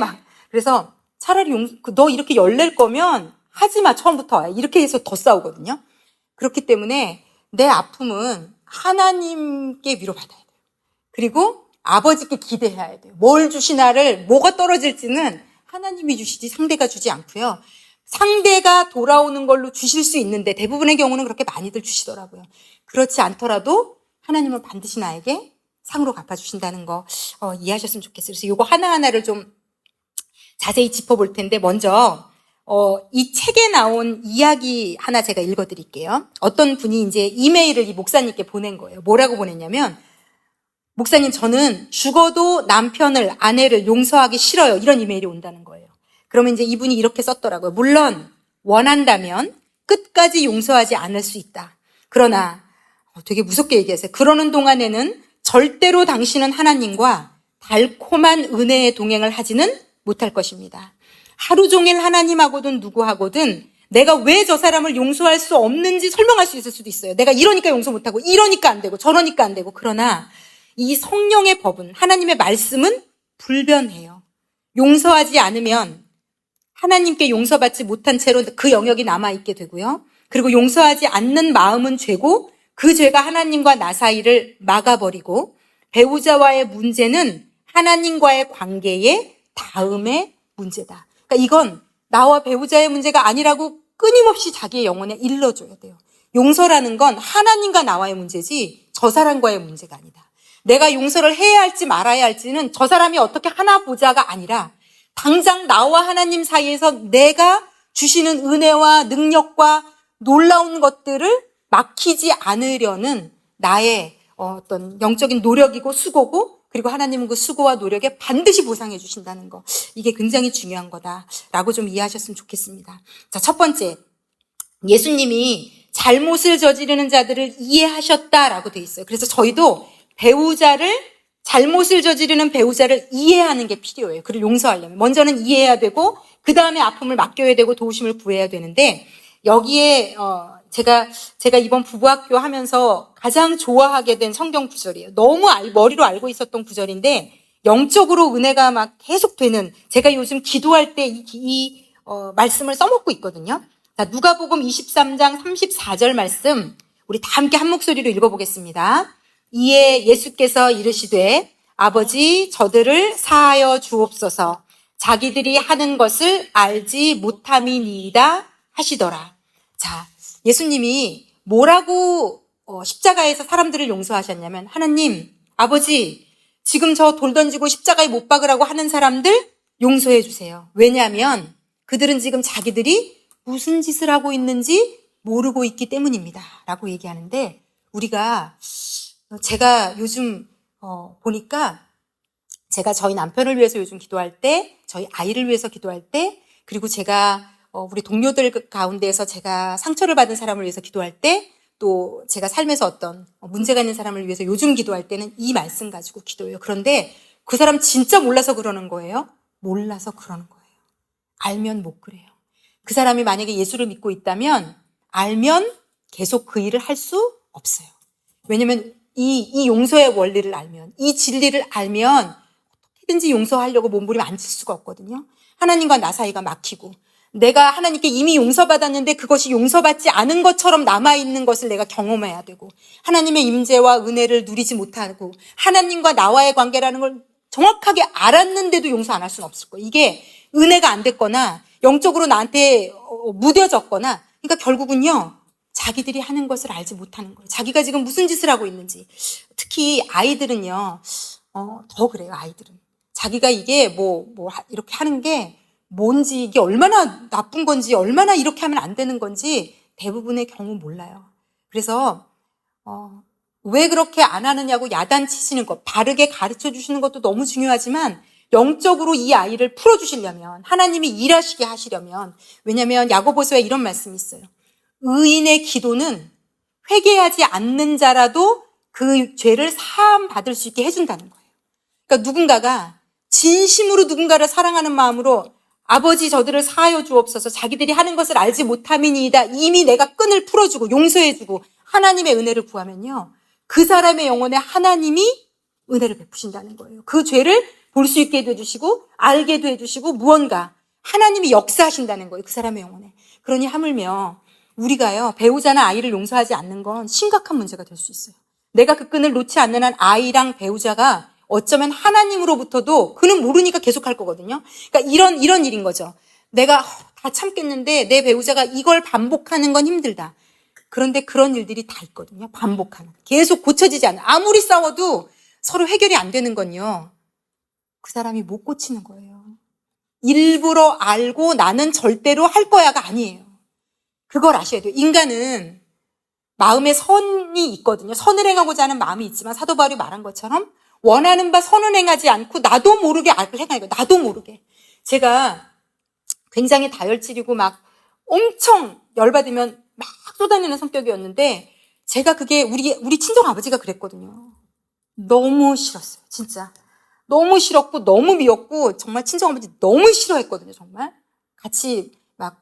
그래서 차라리 너 이렇게 열낼 거면 하지 마, 처음부터. 이렇게 해서 더 싸우거든요. 그렇기 때문에 내 아픔은 하나님께 위로받아야 돼요. 그리고 아버지께 기대해야 돼요. 뭘 주시나를, 뭐가 떨어질지는 하나님이 주시지 상대가 주지 않고요. 상대가 돌아오는 걸로 주실 수 있는데, 대부분의 경우는 그렇게 많이들 주시더라고요. 그렇지 않더라도 하나님은 반드시 나에게 상으로 갚아주신다는 거 이해하셨으면 좋겠어요. 그래서 이거 하나하나를 좀 자세히 짚어볼 텐데, 먼저 이 책에 나온 이야기 하나 제가 읽어드릴게요. 어떤 분이 이제 이메일을 이 목사님께 보낸 거예요. 뭐라고 보냈냐면, 목사님, 저는 죽어도 남편을, 아내를 용서하기 싫어요, 이런 이메일이 온다는 거예요. 그러면 이제 이분이 이렇게 썼더라고요. 물론 원한다면 끝까지 용서하지 않을 수 있다. 그러나 되게 무섭게 얘기했어요. 그러는 동안에는 절대로 당신은 하나님과 달콤한 은혜의 동행을 하지는 못할 것입니다. 하루 종일 하나님하고든 누구하고든 내가 왜 저 사람을 용서할 수 없는지 설명할 수 있을 수도 있어요. 내가 이러니까 용서 못하고, 이러니까 안 되고, 저러니까 안 되고. 그러나 이 성령의 법은, 하나님의 말씀은 불변해요. 용서하지 않으면 하나님께 용서받지 못한 채로 그 영역이 남아있게 되고요. 그리고 용서하지 않는 마음은 죄고, 그 죄가 하나님과 나 사이를 막아버리고, 배우자와의 문제는 하나님과의 관계의 다음의 문제다. 그러니까 이건 나와 배우자의 문제가 아니라고 끊임없이 자기의 영혼에 일러줘야 돼요. 용서라는 건 하나님과 나와의 문제지 저 사람과의 문제가 아니다. 내가 용서를 해야 할지 말아야 할지는 저 사람이 어떻게 하나 보자가 아니라, 당장 나와 하나님 사이에서 내가 주시는 은혜와 능력과 놀라운 것들을 막히지 않으려는 나의 어떤 영적인 노력이고 수고고, 그리고 하나님은 그 수고와 노력에 반드시 보상해 주신다는 거, 이게 굉장히 중요한 거다라고 좀 이해하셨으면 좋겠습니다. 자, 첫 번째, 예수님이 잘못을 저지르는 자들을 이해하셨다라고 돼 있어요. 그래서 저희도 잘못을 저지르는 배우자를 이해하는 게 필요해요. 그를 용서하려면 먼저는 이해해야 되고, 그 다음에 아픔을 맡겨야 되고 도우심을 구해야 되는데, 여기에 제가 이번 부부학교 하면서 가장 좋아하게 된 성경 구절이에요. 너무 머리로 알고 있었던 구절인데 영적으로 은혜가 막 계속 되는, 제가 요즘 기도할 때 이 말씀을 써먹고 있거든요. 자, 누가복음 23장 34절 말씀 우리 다 함께 한 목소리로 읽어보겠습니다. 이에 예수께서 이르시되 아버지 저들을 사하여 주옵소서. 자기들이 하는 것을 알지 못함이니이다 하시더라. 자, 예수님이 뭐라고 십자가에서 사람들을 용서하셨냐면, 하나님, 아버지, 지금 저 돌 던지고 십자가에 못 박으라고 하는 사람들 용서해 주세요. 왜냐하면 그들은 지금 자기들이 무슨 짓을 하고 있는지 모르고 있기 때문입니다. 라고 얘기하는데, 제가 요즘 보니까 제가 저희 남편을 위해서 요즘 기도할 때, 저희 아이를 위해서 기도할 때, 그리고 제가 우리 동료들 가운데에서 제가 상처를 받은 사람을 위해서 기도할 때, 또 제가 삶에서 어떤 문제가 있는 사람을 위해서 요즘 기도할 때는 이 말씀 가지고 기도해요. 그런데 그 사람 진짜 몰라서 그러는 거예요? 몰라서 그러는 거예요. 알면 못 그래요. 그 사람이 만약에 예수를 믿고 있다면 알면 계속 그 일을 할 수 없어요. 왜냐면 이 용서의 원리를 알면, 이 진리를 알면 어떻게든지 용서하려고 몸부림 안 칠 수가 없거든요. 하나님과 나 사이가 막히고, 내가 하나님께 이미 용서받았는데 그것이 용서받지 않은 것처럼 남아있는 것을 내가 경험해야 되고, 하나님의 임재와 은혜를 누리지 못하고 하나님과 나와의 관계라는 걸 정확하게 알았는데도 용서 안 할 수는 없을 거예요. 이게 은혜가 안 됐거나 영적으로 나한테 무뎌졌거나, 그러니까 결국은요, 자기들이 하는 것을 알지 못하는 거예요. 자기가 지금 무슨 짓을 하고 있는지. 특히 아이들은요, 더 그래요. 아이들은 자기가 이게 이렇게 하는 게 뭔지, 이게 얼마나 나쁜 건지, 얼마나 이렇게 하면 안 되는 건지 대부분의 경우 몰라요. 그래서 왜 그렇게 안 하느냐고 야단치시는 것, 바르게 가르쳐 주시는 것도 너무 중요하지만, 영적으로 이 아이를 풀어주시려면, 하나님이 일하시게 하시려면, 왜냐하면 야고보서에 이런 말씀이 있어요. 의인의 기도는 회개하지 않는 자라도 그 죄를 사함 받을 수 있게 해준다는 거예요. 그러니까 누군가가 진심으로 누군가를 사랑하는 마음으로 아버지 저들을 사하여 주옵소서, 자기들이 하는 것을 알지 못함이니이다, 이미 내가 끈을 풀어주고 용서해주고 하나님의 은혜를 구하면요, 그 사람의 영혼에 하나님이 은혜를 베푸신다는 거예요. 그 죄를 볼 수 있게도 해주시고 알게도 해주시고 무언가 하나님이 역사하신다는 거예요. 그 사람의 영혼에. 그러니 하물며 우리가요, 배우자나 아이를 용서하지 않는 건 심각한 문제가 될 수 있어요. 내가 그 끈을 놓지 않는 한 아이랑 배우자가 어쩌면 하나님으로부터도, 그는 모르니까 계속 할 거거든요. 그러니까 이런 일인 거죠. 내가 다 참겠는데 내 배우자가 이걸 반복하는 건 힘들다. 그런데 그런 일들이 다 있거든요. 반복하는. 계속 고쳐지지 않는. 아무리 싸워도 서로 해결이 안 되는 건요, 그 사람이 못 고치는 거예요. 일부러 알고 나는 절대로 할 거야가 아니에요. 그걸 아셔야 돼요. 인간은 마음에 선이 있거든요. 선을 행하고자 하는 마음이 있지만, 사도 바울이 말한 것처럼 원하는 바 선을 행하지 않고 나도 모르게 악을 행하는 거예요. 나도 모르게. 제가 굉장히 다혈질이고 막 엄청 열받으면 막 쏟아내는 성격이었는데, 제가 그게 우리 친정 아버지가 그랬거든요. 너무 싫었어요. 진짜. 너무 싫었고 너무 미웠고, 정말 친정 아버지 너무 싫어했거든요. 정말. 같이 막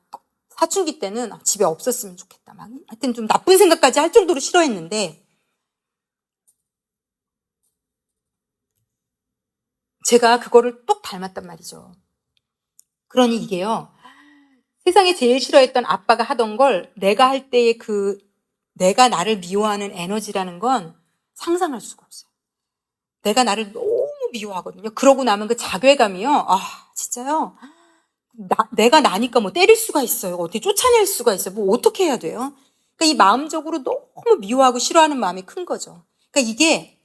사춘기 때는 집에 없었으면 좋겠다. 막 하여튼 좀 나쁜 생각까지 할 정도로 싫어했는데, 제가 그거를 똑 닮았단 말이죠. 그러니 이게요, 세상에 제일 싫어했던 아빠가 하던 걸 내가 할 때의 내가 나를 미워하는 에너지라는 건 상상할 수가 없어요. 내가 나를 너무 미워하거든요. 그러고 나면 그 자괴감이요, 진짜요, 내가 나니까 뭐 때릴 수가 있어요. 어떻게 쫓아낼 수가 있어요. 뭐 어떻게 해야 돼요? 그러니까 이 마음적으로 너무 미워하고 싫어하는 마음이 큰 거죠. 그러니까 이게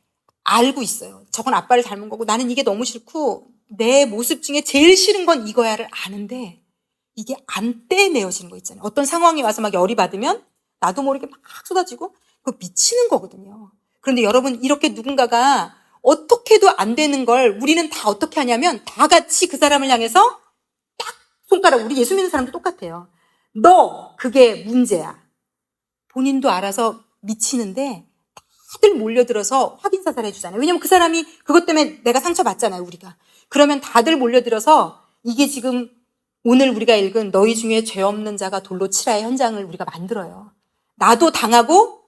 알고 있어요. 저건 아빠를 닮은 거고 나는 이게 너무 싫고 내 모습 중에 제일 싫은 건 이거야를 아는데, 이게 안 떼내어지는 거 있잖아요. 어떤 상황이 와서 막 열이 받으면 나도 모르게 막 쏟아지고 그거 미치는 거거든요. 그런데 여러분, 이렇게 누군가가 어떻게도 안 되는 걸 우리는 다 어떻게 하냐면, 다 같이 그 사람을 향해서 딱 손가락, 우리 예수 믿는 사람도 똑같아요. 너 그게 문제야. 본인도 알아서 미치는데 다들 몰려들어서 확인사살 해주잖아요. 왜냐면 그 사람이 그것 때문에 내가 상처받잖아요, 우리가. 그러면 다들 몰려들어서 이게 지금 오늘 우리가 읽은 너희 중에 죄 없는 자가 돌로 치라의 현장을 우리가 만들어요. 나도 당하고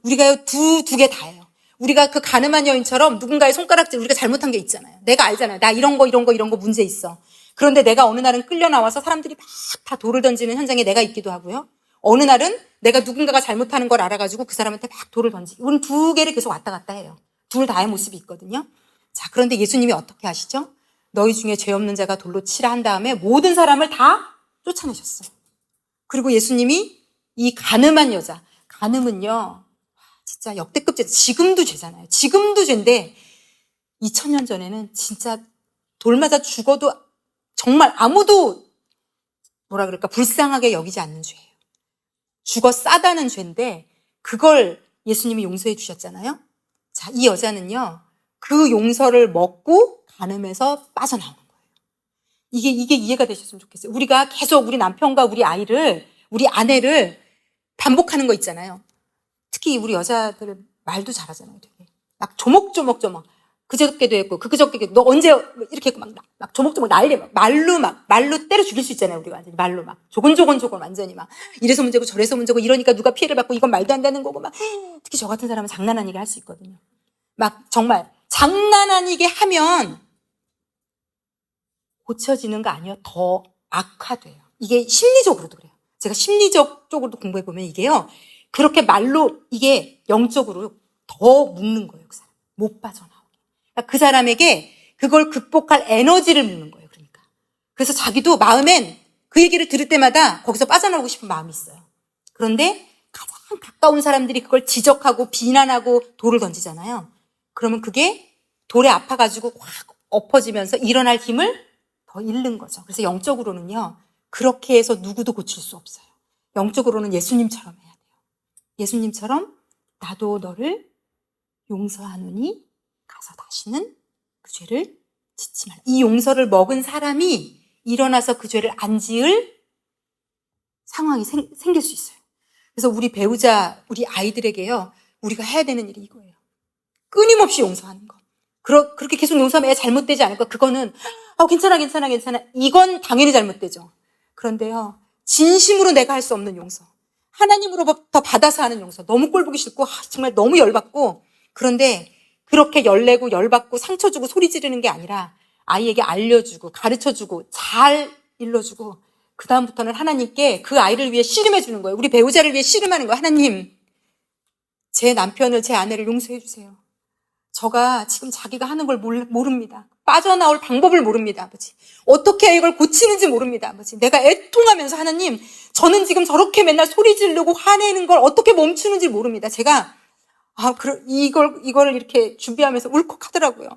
우리가요 두 개 다예요. 우리가 그 가늠한 여인처럼 누군가의 손가락질, 우리가 잘못한 게 있잖아요. 내가 알잖아요. 나 이런 거 문제 있어. 그런데 내가 어느 날은 끌려 나와서 사람들이 막 다 돌을 던지는 현장에 내가 있기도 하고요. 어느 날은 내가 누군가가 잘못하는 걸 알아가지고 그 사람한테 막 돌을 던지고, 우리는 두 개를 계속 왔다 갔다 해요. 둘 다의 모습이 있거든요. 자, 그런데 예수님이 어떻게 하시죠? 너희 중에 죄 없는 자가 돌로 치라 한 다음에 모든 사람을 다 쫓아내셨어요. 그리고 예수님이 이 간음한 여자, 간음은요, 진짜 역대급 죄, 지금도 죄잖아요. 지금도 죄인데 2000년 전에는 진짜 돌 맞아 죽어도 정말 아무도 뭐라 그럴까 불쌍하게 여기지 않는 죄예요. 죽어 싸다는 죄인데 그걸 예수님이 용서해 주셨잖아요. 자, 이 여자는요, 그 용서를 먹고 간음에서 빠져나오는 거예요. 이게 이해가 되셨으면 좋겠어요. 우리가 계속 우리 남편과 우리 아이를, 우리 아내를 반복하는 거 있잖아요. 특히 우리 여자들 말도 잘하잖아요. 되게 막 조목조목 그저께도 했고 그저께도 너 언제 이렇게 했고 막 조목조목 난리, 말로 때려 죽일 수 있잖아요. 우리가 완전히 말로 막 조곤조곤 완전히 막 이래서 문제고 저래서 문제고, 이러니까 누가 피해를 받고 이건 말도 안 되는 거고, 막 특히 저 같은 사람은 장난 아니게 할 수 있거든요. 막 정말 장난 아니게 하면 고쳐지는 거 아니에요. 더 악화돼요. 이게 심리적으로도 그래요. 제가 심리적 쪽으로도 공부해 보면 이게요, 그렇게 말로 이게 영적으로 더 묶는 거예요. 그 사람 못 빠져나오게. 그러니까 그 사람에게 그걸 극복할 에너지를 묻는 거예요. 그러니까 그래서 자기도 마음엔 그 얘기를 들을 때마다 거기서 빠져나오고 싶은 마음이 있어요. 그런데 가장 가까운 사람들이 그걸 지적하고 비난하고 돌을 던지잖아요. 그러면 그게 돌에 아파가지고 확 엎어지면서 일어날 힘을 더 잃는 거죠. 그래서 영적으로는요, 그렇게 해서 누구도 고칠 수 없어요. 영적으로는 예수님처럼 해야 돼요. 예수님처럼 나도 너를 용서하노니 가서 다시는 그 죄를 짓지 말라. 이 용서를 먹은 사람이 일어나서 그 죄를 안 지을 상황이 생길 수 있어요. 그래서 우리 배우자, 우리 아이들에게요, 우리가 해야 되는 일이 이거예요. 끊임없이 용서하는 거. 그렇게 계속 용서하면 애 잘못되지 않을까? 그거는 괜찮아. 이건 당연히 잘못되죠. 그런데요, 진심으로 내가 할 수 없는 용서, 하나님으로부터 받아서 하는 용서, 너무 꼴 보기 싫고 정말 너무 열받고, 그런데 그렇게 열내고 열받고 상처 주고 소리 지르는 게 아니라 아이에게 알려주고 가르쳐주고 잘 일러주고, 그 다음부터는 하나님께 그 아이를 위해 씨름해 주는 거예요. 우리 배우자를 위해 씨름하는 거예요. 하나님, 제 남편을, 제 아내를 용서해 주세요. 저가 지금 자기가 하는 걸 모릅니다. 빠져나올 방법을 모릅니다, 아버지. 어떻게 이걸 고치는지 모릅니다, 아버지. 내가 애통하면서 하나님, 저는 지금 저렇게 맨날 소리 지르고 화내는 걸 어떻게 멈추는지 모릅니다. 제가 이걸 이렇게 준비하면서 울컥하더라고요.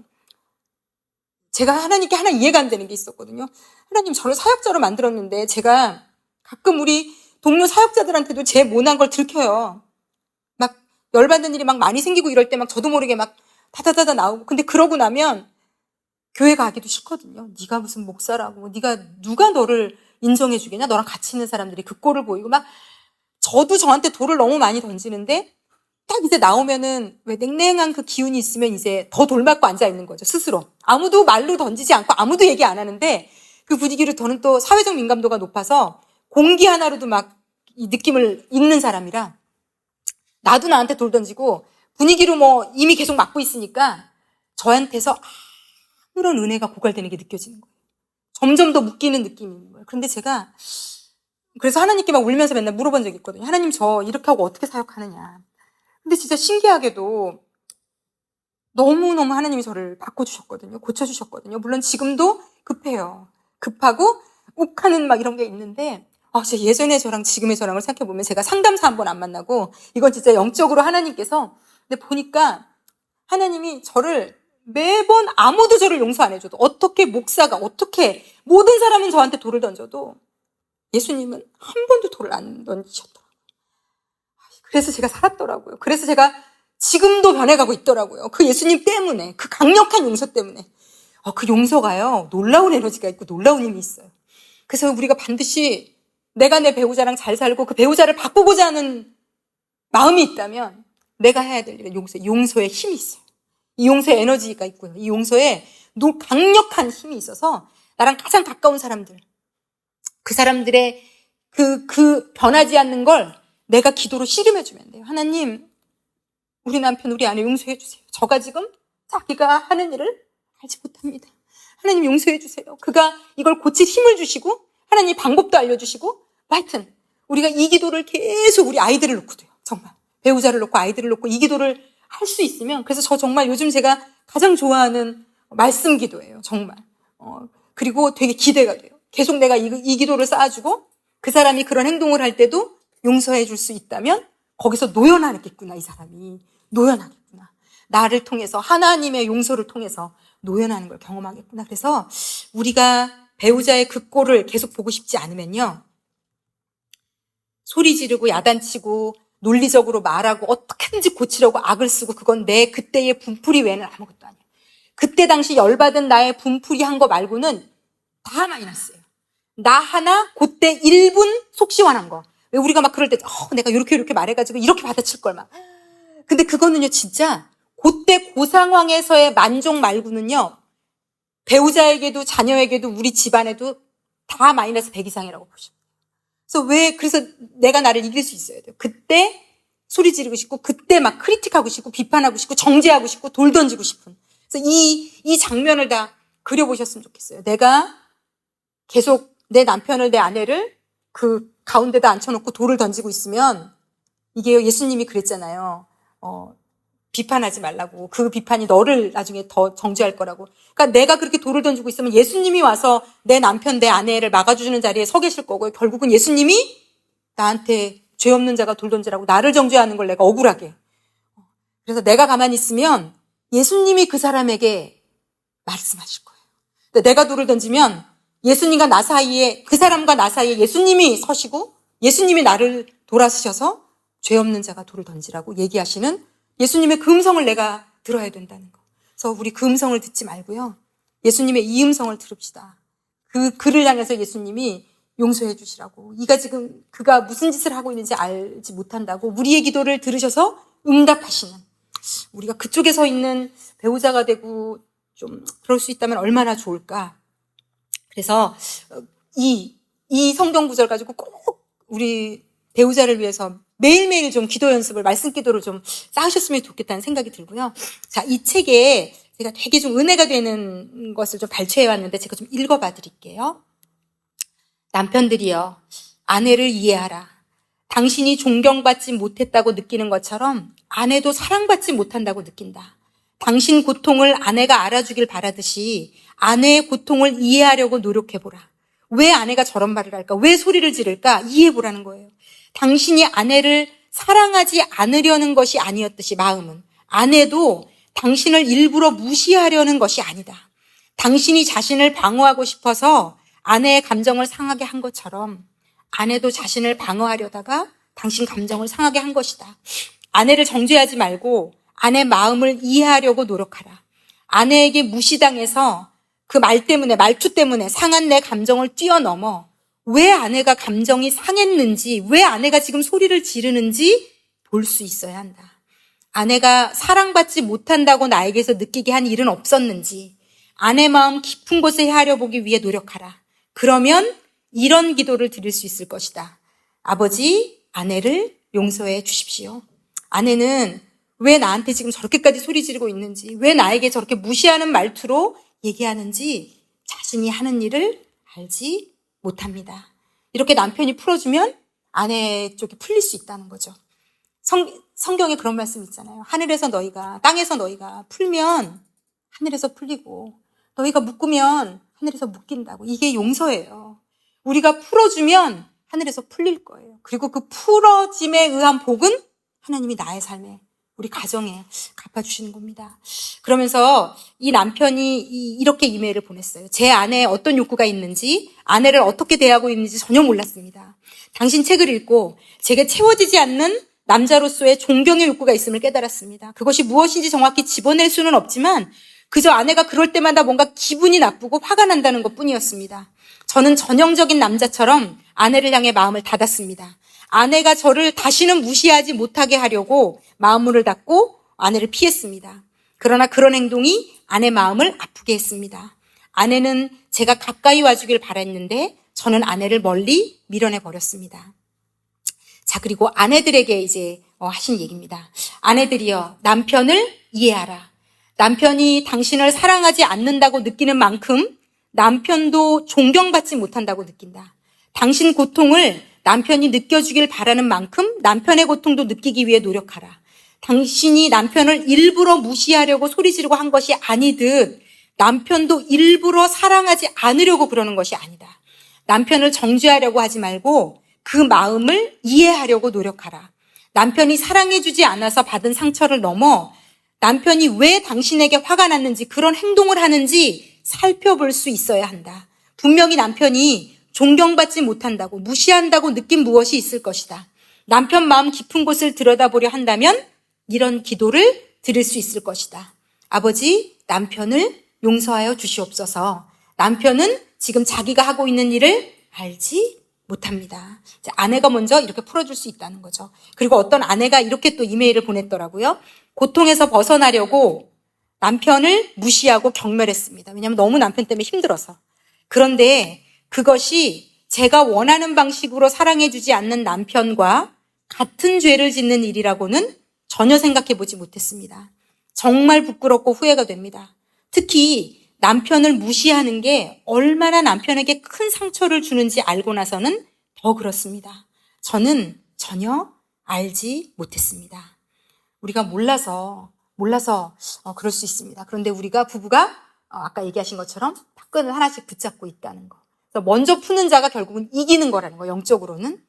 제가 하나님께 하나 이해가 안 되는 게 있었거든요. 하나님, 저를 사역자로 만들었는데 제가 가끔 우리 동료 사역자들한테도 제 모난 걸 들켜요. 막 열받는 일이 막 많이 생기고 이럴 때 막 저도 모르게 막 다다다다 나오고. 근데 그러고 나면 교회 가기도 싫거든요. 네가 무슨 목사라고, 누가 너를 인정해 주겠냐, 너랑 같이 있는 사람들이 그 꼴을 보이고. 막 저도 저한테 돌을 너무 많이 던지는데 딱 이제 나오면은 왜 냉랭한 그 기운이 있으면 이제 더 돌 맞고 앉아 있는 거죠, 스스로. 아무도 말로 던지지 않고 아무도 얘기 안 하는데 그 분위기를, 저는 또 사회적 민감도가 높아서 공기 하나로도 막 이 느낌을 읽는 사람이라, 나도 나한테 돌 던지고 분위기로 뭐 이미 계속 막고 있으니까 저한테서 아무런 은혜가 고갈되는 게 느껴지는 거예요. 점점 더 묶이는 느낌이 있는 거예요. 그런데 제가 그래서 하나님께 막 울면서 맨날 물어본 적이 있거든요. 하나님, 저 이렇게 하고 어떻게 사역하느냐. 근데 진짜 신기하게도 너무너무 하나님이 저를 바꿔주셨거든요. 고쳐주셨거든요. 물론 지금도 급해요. 급하고 욱하는 막 이런 게 있는데, 진짜 예전에 저랑 지금의 저랑을 생각해보면 제가 상담사 한 번 안 만나고, 이건 진짜 영적으로 하나님께서, 근데 보니까 하나님이 저를 매번, 아무도 저를 용서 안 해줘도, 어떻게 목사가, 어떻게 모든 사람은 저한테 돌을 던져도 예수님은 한 번도 돌을 안 던지셨더라고요. 그래서 제가 살았더라고요. 그래서 제가 지금도 변해가고 있더라고요. 그 예수님 때문에, 그 강력한 용서 때문에. 그 용서가요, 놀라운 에너지가 있고 놀라운 힘이 있어요. 그래서 우리가 반드시 내가 내 배우자랑 잘 살고 그 배우자를 바꾸고자 하는 마음이 있다면 내가 해야 될 일은 용서에 힘이 있어요. 이 용서에 에너지가 있고요. 이 용서에 강력한 힘이 있어서 나랑 가장 가까운 사람들, 그 사람들의 그 변하지 않는 걸 내가 기도로 씨름해주면 돼요. 하나님, 우리 남편, 우리 아내 용서해 주세요. 저가 지금 자기가 하는 일을 알지 못합니다. 하나님 용서해 주세요. 그가 이걸 고칠 힘을 주시고 하나님 방법도 알려주시고 하여튼 우리가 이 기도를 계속 우리 아이들을 놓고도요. 정말 배우자를 놓고 아이들을 놓고 이 기도를 할 수 있으면 그래서 저 정말 요즘 제가 가장 좋아하는 말씀 기도예요. 정말. 그리고 되게 기대가 돼요. 계속 내가 이 기도를 쌓아주고 그 사람이 그런 행동을 할 때도 용서해 줄 수 있다면 거기서 노연하겠구나. 이 사람이 노연하겠구나. 나를 통해서 하나님의 용서를 통해서 노연하는 걸 경험하겠구나. 그래서 우리가 배우자의 그 꼴을 계속 보고 싶지 않으면요. 소리 지르고 야단치고 논리적으로 말하고 어떻게든지 고치려고 악을 쓰고 그건 내 그때의 분풀이 외에는 아무것도 아니에요. 그때 당시 열받은 나의 분풀이 한 거 말고는 다 마이너스예요. 나 하나 그때 1분 속 시원한 거. 왜 우리가 막 그럴 때 내가 이렇게 말해가지고 이렇게 받아칠 걸 막. 근데 그거는요 진짜 그때 그 상황에서의 만족 말고는요 배우자에게도 자녀에게도 우리 집안에도 다 마이너스 100 이상이라고 보셔. 그래서 내가 나를 이길 수 있어야 돼요. 그때 소리 지르고 싶고, 그때 막 크리틱하고 싶고, 비판하고 싶고, 정죄하고 싶고, 돌 던지고 싶은. 그래서 이 장면을 다 그려보셨으면 좋겠어요. 내가 계속 내 남편을, 내 아내를 그 가운데다 앉혀놓고 돌을 던지고 있으면, 이게 예수님이 그랬잖아요. 비판하지 말라고. 그 비판이 너를 나중에 더 정죄할 거라고. 그러니까 내가 그렇게 돌을 던지고 있으면 예수님이 와서 내 남편, 내 아내를 막아주는 자리에 서 계실 거고 결국은 예수님이 나한테 죄 없는 자가 돌 던지라고 나를 정죄하는 걸 내가 억울하게. 그래서 내가 가만히 있으면 예수님이 그 사람에게 말씀하실 거예요. 근데 내가 돌을 던지면 예수님과 나 사이에, 그 사람과 나 사이에 예수님이 서시고 예수님이 나를 돌아서셔서 죄 없는 자가 돌을 던지라고 얘기하시는 예수님의 그 음성을 내가 들어야 된다는 거. 그래서 우리 그 음성을 듣지 말고요. 예수님의 이 음성을 들읍시다. 그를 향해서 예수님이 용서해 주시라고. 그가 무슨 짓을 하고 있는지 알지 못한다고 우리의 기도를 들으셔서 응답하시는. 우리가 그쪽에 서 있는 배우자가 되고 좀 그럴 수 있다면 얼마나 좋을까. 그래서 이 성경 구절 가지고 꼭 우리 배우자를 위해서 매일매일 좀 기도 연습을, 말씀 기도를 좀 쌓으셨으면 좋겠다는 생각이 들고요. 자, 이 책에 제가 되게 좀 은혜가 되는 것을 좀 발췌해 왔는데 제가 좀 읽어봐 드릴게요. 남편들이여, 아내를 이해하라. 당신이 존경받지 못했다고 느끼는 것처럼 아내도 사랑받지 못한다고 느낀다. 당신 고통을 아내가 알아주길 바라듯이 아내의 고통을 이해하려고 노력해보라. 왜 아내가 저런 말을 할까? 왜 소리를 지를까? 이해해보라는 거예요. 당신이 아내를 사랑하지 않으려는 것이 아니었듯이 마음은 아내도 당신을 일부러 무시하려는 것이 아니다. 당신이 자신을 방어하고 싶어서 아내의 감정을 상하게 한 것처럼 아내도 자신을 방어하려다가 당신 감정을 상하게 한 것이다. 아내를 정죄하지 말고 아내 마음을 이해하려고 노력하라. 아내에게 무시당해서 그 말투 때문에 상한 내 감정을 뛰어넘어 왜 아내가 감정이 상했는지, 왜 아내가 지금 소리를 지르는지 볼 수 있어야 한다. 아내가 사랑받지 못한다고 나에게서 느끼게 한 일은 없었는지 아내 마음 깊은 곳에 헤아려 보기 위해 노력하라. 그러면 이런 기도를 드릴 수 있을 것이다. 아버지, 아내를 용서해 주십시오. 아내는 왜 나한테 지금 저렇게까지 소리 지르고 있는지, 왜 나에게 저렇게 무시하는 말투로 얘기하는지 자신이 하는 일을 알지 못합니다. 이렇게 남편이 풀어주면 아내 쪽이 풀릴 수 있다는 거죠. 성경에 그런 말씀 있잖아요. 땅에서 너희가 풀면 하늘에서 풀리고 너희가 묶으면 하늘에서 묶인다고. 이게 용서예요. 우리가 풀어주면 하늘에서 풀릴 거예요. 그리고 그 풀어짐에 의한 복은 하나님이 나의 삶에, 우리 가정에 갚아주시는 겁니다. 그러면서 이 남편이 이렇게 이메일을 보냈어요. 제 아내에 어떤 욕구가 있는지, 아내를 어떻게 대하고 있는지 전혀 몰랐습니다. 당신 책을 읽고 제게 채워지지 않는 남자로서의 존경의 욕구가 있음을 깨달았습니다. 그것이 무엇인지 정확히 집어낼 수는 없지만 그저 아내가 그럴 때마다 뭔가 기분이 나쁘고 화가 난다는 것뿐이었습니다. 저는 전형적인 남자처럼 아내를 향해 마음을 닫았습니다. 아내가 저를 다시는 무시하지 못하게 하려고 마음문을 닫고 아내를 피했습니다. 그러나 그런 행동이 아내 마음을 아프게 했습니다. 아내는 제가 가까이 와주길 바랬는데 저는 아내를 멀리 밀어내버렸습니다. 자, 그리고 아내들에게 이제 하신 얘기입니다. 아내들이여, 남편을 이해하라. 남편이 당신을 사랑하지 않는다고 느끼는 만큼 남편도 존경받지 못한다고 느낀다. 당신 고통을 남편이 느껴주길 바라는 만큼 남편의 고통도 느끼기 위해 노력하라. 당신이 남편을 일부러 무시하려고 소리 지르고 한 것이 아니듯 남편도 일부러 사랑하지 않으려고 그러는 것이 아니다. 남편을 정죄하려고 하지 말고 그 마음을 이해하려고 노력하라. 남편이 사랑해주지 않아서 받은 상처를 넘어 남편이 왜 당신에게 화가 났는지 그런 행동을 하는지 살펴볼 수 있어야 한다. 분명히 남편이 존경받지 못한다고 무시한다고 느낀 무엇이 있을 것이다. 남편 마음 깊은 곳을 들여다보려 한다면 이런 기도를 드릴 수 있을 것이다. 아버지, 남편을 용서하여 주시옵소서. 남편은 지금 자기가 하고 있는 일을 알지 못합니다. 아내가 먼저 이렇게 풀어줄 수 있다는 거죠. 그리고 어떤 아내가 이렇게 또 이메일을 보냈더라고요. 고통에서 벗어나려고 남편을 무시하고 경멸했습니다. 왜냐하면 너무 남편 때문에 힘들어서. 그런데 그것이 제가 원하는 방식으로 사랑해주지 않는 남편과 같은 죄를 짓는 일이라고는 전혀 생각해보지 못했습니다. 정말 부끄럽고 후회가 됩니다. 특히 남편을 무시하는 게 얼마나 남편에게 큰 상처를 주는지 알고 나서는 더 그렇습니다. 저는 전혀 알지 못했습니다. 우리가 몰라서 그럴 수 있습니다. 그런데 우리가 부부가 아까 얘기하신 것처럼 끈을 하나씩 붙잡고 있다는 거. 그래서 먼저 푸는 자가 결국은 이기는 거라는 거, 영적으로는.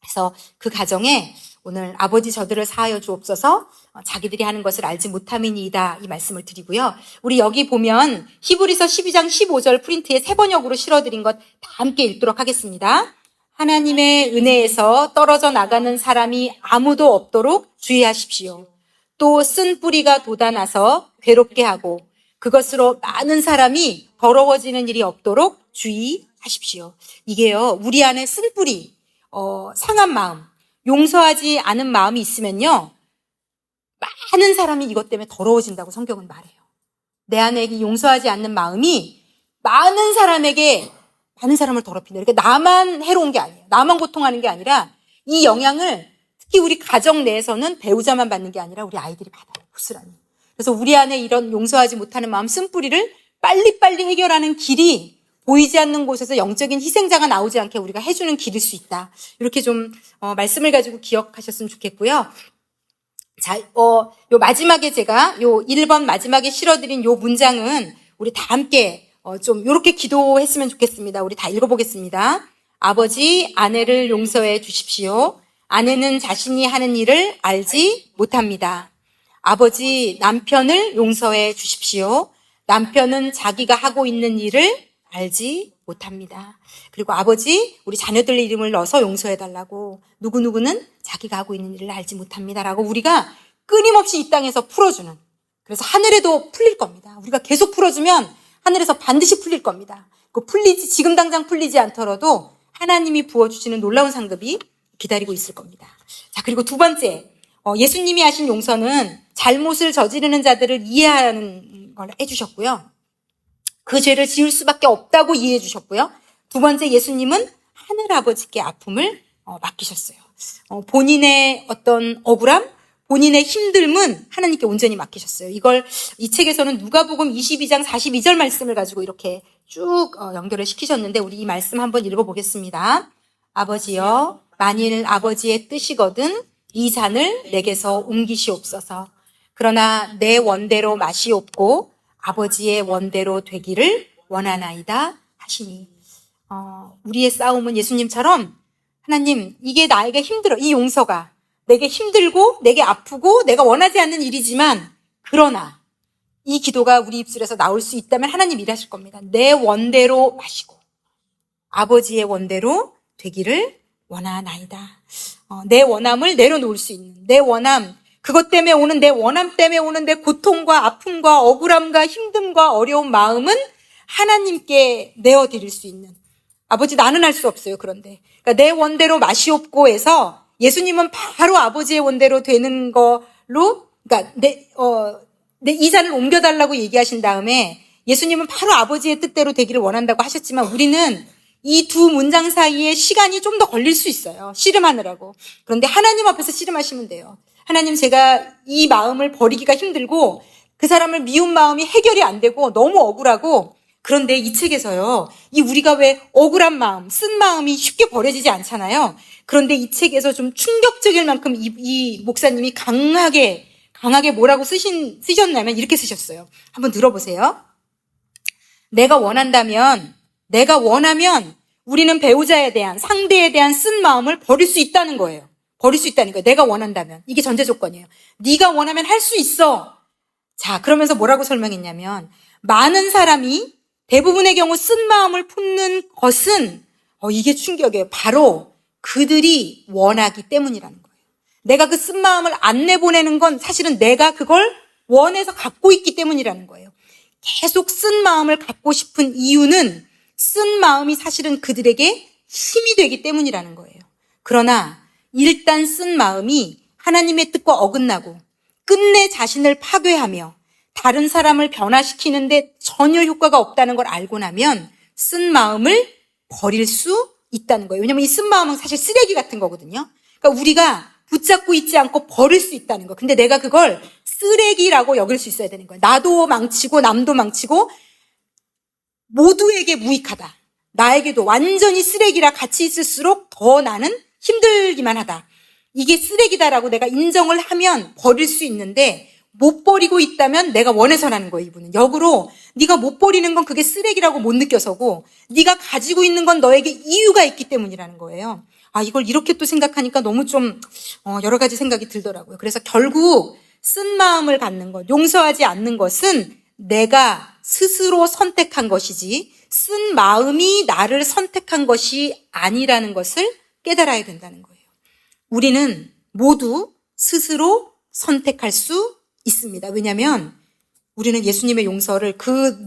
그래서 그 가정에 오늘 아버지 저들을 사하여 주옵소서, 자기들이 하는 것을 알지 못함이니이다, 이 말씀을 드리고요. 우리 여기 보면 히브리서 12장 15절 프린트에 3번역으로 실어드린 것 다 함께 읽도록 하겠습니다. 하나님의 은혜에서 떨어져 나가는 사람이 아무도 없도록 주의하십시오. 또 쓴 뿌리가 돋아나서 괴롭게 하고 그것으로 많은 사람이 더러워지는 일이 없도록 주의하십시오. 이게요, 우리 안에 쓴 뿌리, 상한 마음, 용서하지 않은 마음이 있으면요, 많은 사람이 이것 때문에 더러워진다고 성경은 말해요. 내 안에 이 용서하지 않는 마음이 많은 사람에게 많은 사람을 더럽힌다. 그러니까 나만 해로운 게 아니에요. 나만 고통하는 게 아니라 이 영향을 특히 우리 가정 내에서는 배우자만 받는 게 아니라 우리 아이들이 받아요. 부스란히. 그래서 우리 안에 이런 용서하지 못하는 마음, 쓴뿌리를 빨리빨리 해결하는 길이 보이지 않는 곳에서 영적인 희생자가 나오지 않게 우리가 해주는 길일 수 있다. 이렇게 좀 말씀을 가지고 기억하셨으면 좋겠고요. 자, 요 마지막에 제가 요 1번 마지막에 실어드린 요 문장은 우리 다 함께 좀 요렇게 기도했으면 좋겠습니다. 우리 다 읽어보겠습니다. 아버지, 아내를 용서해 주십시오. 아내는 자신이 하는 일을 알지 못합니다. 아버지, 남편을 용서해 주십시오. 남편은 자기가 하고 있는 일을 알지 못합니다. 그리고 아버지, 우리 자녀들 이름을 넣어서 용서해달라고. 누구누구는 자기가 하고 있는 일을 알지 못합니다라고 우리가 끊임없이 이 땅에서 풀어주는. 그래서 하늘에도 풀릴 겁니다. 우리가 계속 풀어주면 하늘에서 반드시 풀릴 겁니다. 지금 당장 풀리지 않더라도 하나님이 부어주시는 놀라운 상급이 기다리고 있을 겁니다. 자, 그리고 두 번째, 예수님이 하신 용서는 잘못을 저지르는 자들을 이해하는 걸 해주셨고요. 그 죄를 지을 수밖에 없다고 이해해 주셨고요. 두 번째, 예수님은 하늘아버지께 아픔을 맡기셨어요. 본인의 어떤 억울함, 본인의 힘듦은 하나님께 온전히 맡기셨어요. 이 책에서는 누가복음 22장 42절 말씀을 가지고 이렇게 쭉 연결을 시키셨는데 우리 이 말씀 한번 읽어보겠습니다. 아버지여, 만일 아버지의 뜻이거든 이 잔을 내게서 옮기시옵소서. 그러나 내 원대로 마시옵고 아버지의 원대로 되기를 원하나이다 하시니. 우리의 싸움은 예수님처럼 하나님, 이게 나에게 힘들어. 이 용서가 내게 힘들고 내게 아프고 내가 원하지 않는 일이지만 그러나 이 기도가 우리 입술에서 나올 수 있다면 하나님 일하실 겁니다. 내 원대로 마시고 아버지의 원대로 되기를 원하나이다. 내 원함을 내려놓을 수 있는 내 원함, 그것 때문에 오는 내 원함 때문에 오는 내 고통과 아픔과 억울함과 힘듦과 어려운 마음은 하나님께 내어드릴 수 있는. 아버지, 나는 할 수 없어요. 그런데 그러니까 내 원대로 마시옵고 해서 예수님은 바로 아버지의 원대로 되는 걸로, 그러니까 이 잔을 옮겨달라고 얘기하신 다음에 예수님은 바로 아버지의 뜻대로 되기를 원한다고 하셨지만 우리는 이 두 문장 사이에 시간이 좀 더 걸릴 수 있어요. 씨름하느라고. 그런데 하나님 앞에서 씨름하시면 돼요. 하나님, 제가 이 마음을 버리기가 힘들고 그 사람을 미운 마음이 해결이 안 되고 너무 억울하고, 그런데 이 책에서요, 이 우리가 왜 억울한 마음, 쓴 마음이 쉽게 버려지지 않잖아요. 그런데 이 책에서 좀 충격적일 만큼 이 목사님이 강하게 뭐라고 쓰셨냐면 이렇게 쓰셨어요. 한번 들어보세요. 내가 원하면 우리는 배우자에 대한, 상대에 대한 쓴 마음을 버릴 수 있다는 거예요. 버릴 수 있다는 거예요. 내가 원한다면. 이게 전제 조건이에요. 네가 원하면 할 수 있어. 자, 그러면서 뭐라고 설명했냐면, 많은 사람이 대부분의 경우 쓴 마음을 품는 것은, 이게 충격이에요. 바로 그들이 원하기 때문이라는 거예요. 내가 그 쓴 마음을 안 내보내는 건 사실은 내가 그걸 원해서 갖고 있기 때문이라는 거예요. 계속 쓴 마음을 갖고 싶은 이유는 쓴 마음이 사실은 그들에게 힘이 되기 때문이라는 거예요. 그러나 일단 쓴 마음이 하나님의 뜻과 어긋나고 끝내 자신을 파괴하며 다른 사람을 변화시키는데 전혀 효과가 없다는 걸 알고 나면 쓴 마음을 버릴 수 있다는 거예요. 왜냐하면 이 쓴 마음은 사실 쓰레기 같은 거거든요. 그러니까 우리가 붙잡고 있지 않고 버릴 수 있다는 거. 근데 내가 그걸 쓰레기라고 여길 수 있어야 되는 거예요. 나도 망치고 남도 망치고 모두에게 무익하다. 나에게도 완전히 쓰레기라 같이 있을수록 더 나는 힘들기만 하다. 이게 쓰레기다라고 내가 인정을 하면 버릴 수 있는데, 못 버리고 있다면 내가 원해서라는 거예요. 이분은 역으로 네가 못 버리는 건 그게 쓰레기라고 못 느껴서고, 네가 가지고 있는 건 너에게 이유가 있기 때문이라는 거예요. 이걸 이렇게 또 생각하니까 너무 좀 여러 가지 생각이 들더라고요. 그래서 결국 쓴 마음을 갖는 것, 용서하지 않는 것은 내가 스스로 선택한 것이지 쓴 마음이 나를 선택한 것이 아니라는 것을 깨달아야 된다는 거예요. 우리는 모두 스스로 선택할 수 있습니다. 왜냐하면 우리는 예수님의 용서를, 그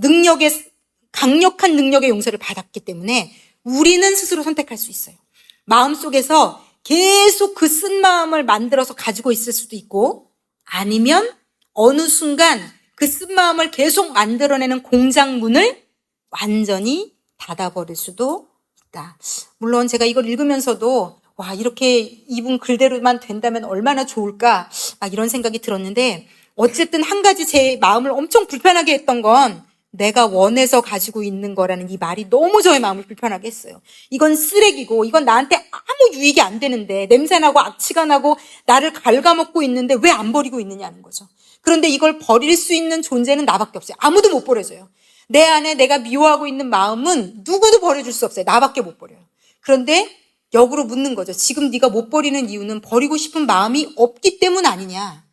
강력한 능력의 용서를 받았기 때문에 우리는 스스로 선택할 수 있어요. 마음속에서 계속 그 쓴 마음을 만들어서 가지고 있을 수도 있고, 아니면 어느 순간 그 쓴 마음을 계속 만들어내는 공장문을 완전히 닫아버릴 수도 있다. 물론 제가 이걸 읽으면서도 이렇게 이분 글대로만 된다면 얼마나 좋을까, 이런 생각이 들었는데, 어쨌든 한 가지 제 마음을 엄청 불편하게 했던 건 내가 원해서 가지고 있는 거라는 이 말이 너무 저의 마음을 불편하게 했어요. 이건 쓰레기고 이건 나한테 아무 유익이 안 되는데, 냄새나고 악취가 나고 나를 갉아먹고 있는데 왜 안 버리고 있느냐는 거죠. 그런데 이걸 버릴 수 있는 존재는 나밖에 없어요. 아무도 못 버려줘요. 내 안에 내가 미워하고 있는 마음은 누구도 버려줄 수 없어요. 나밖에 못 버려요. 그런데 역으로 묻는 거죠. 지금 네가 못 버리는 이유는 버리고 싶은 마음이 없기 때문 아니냐.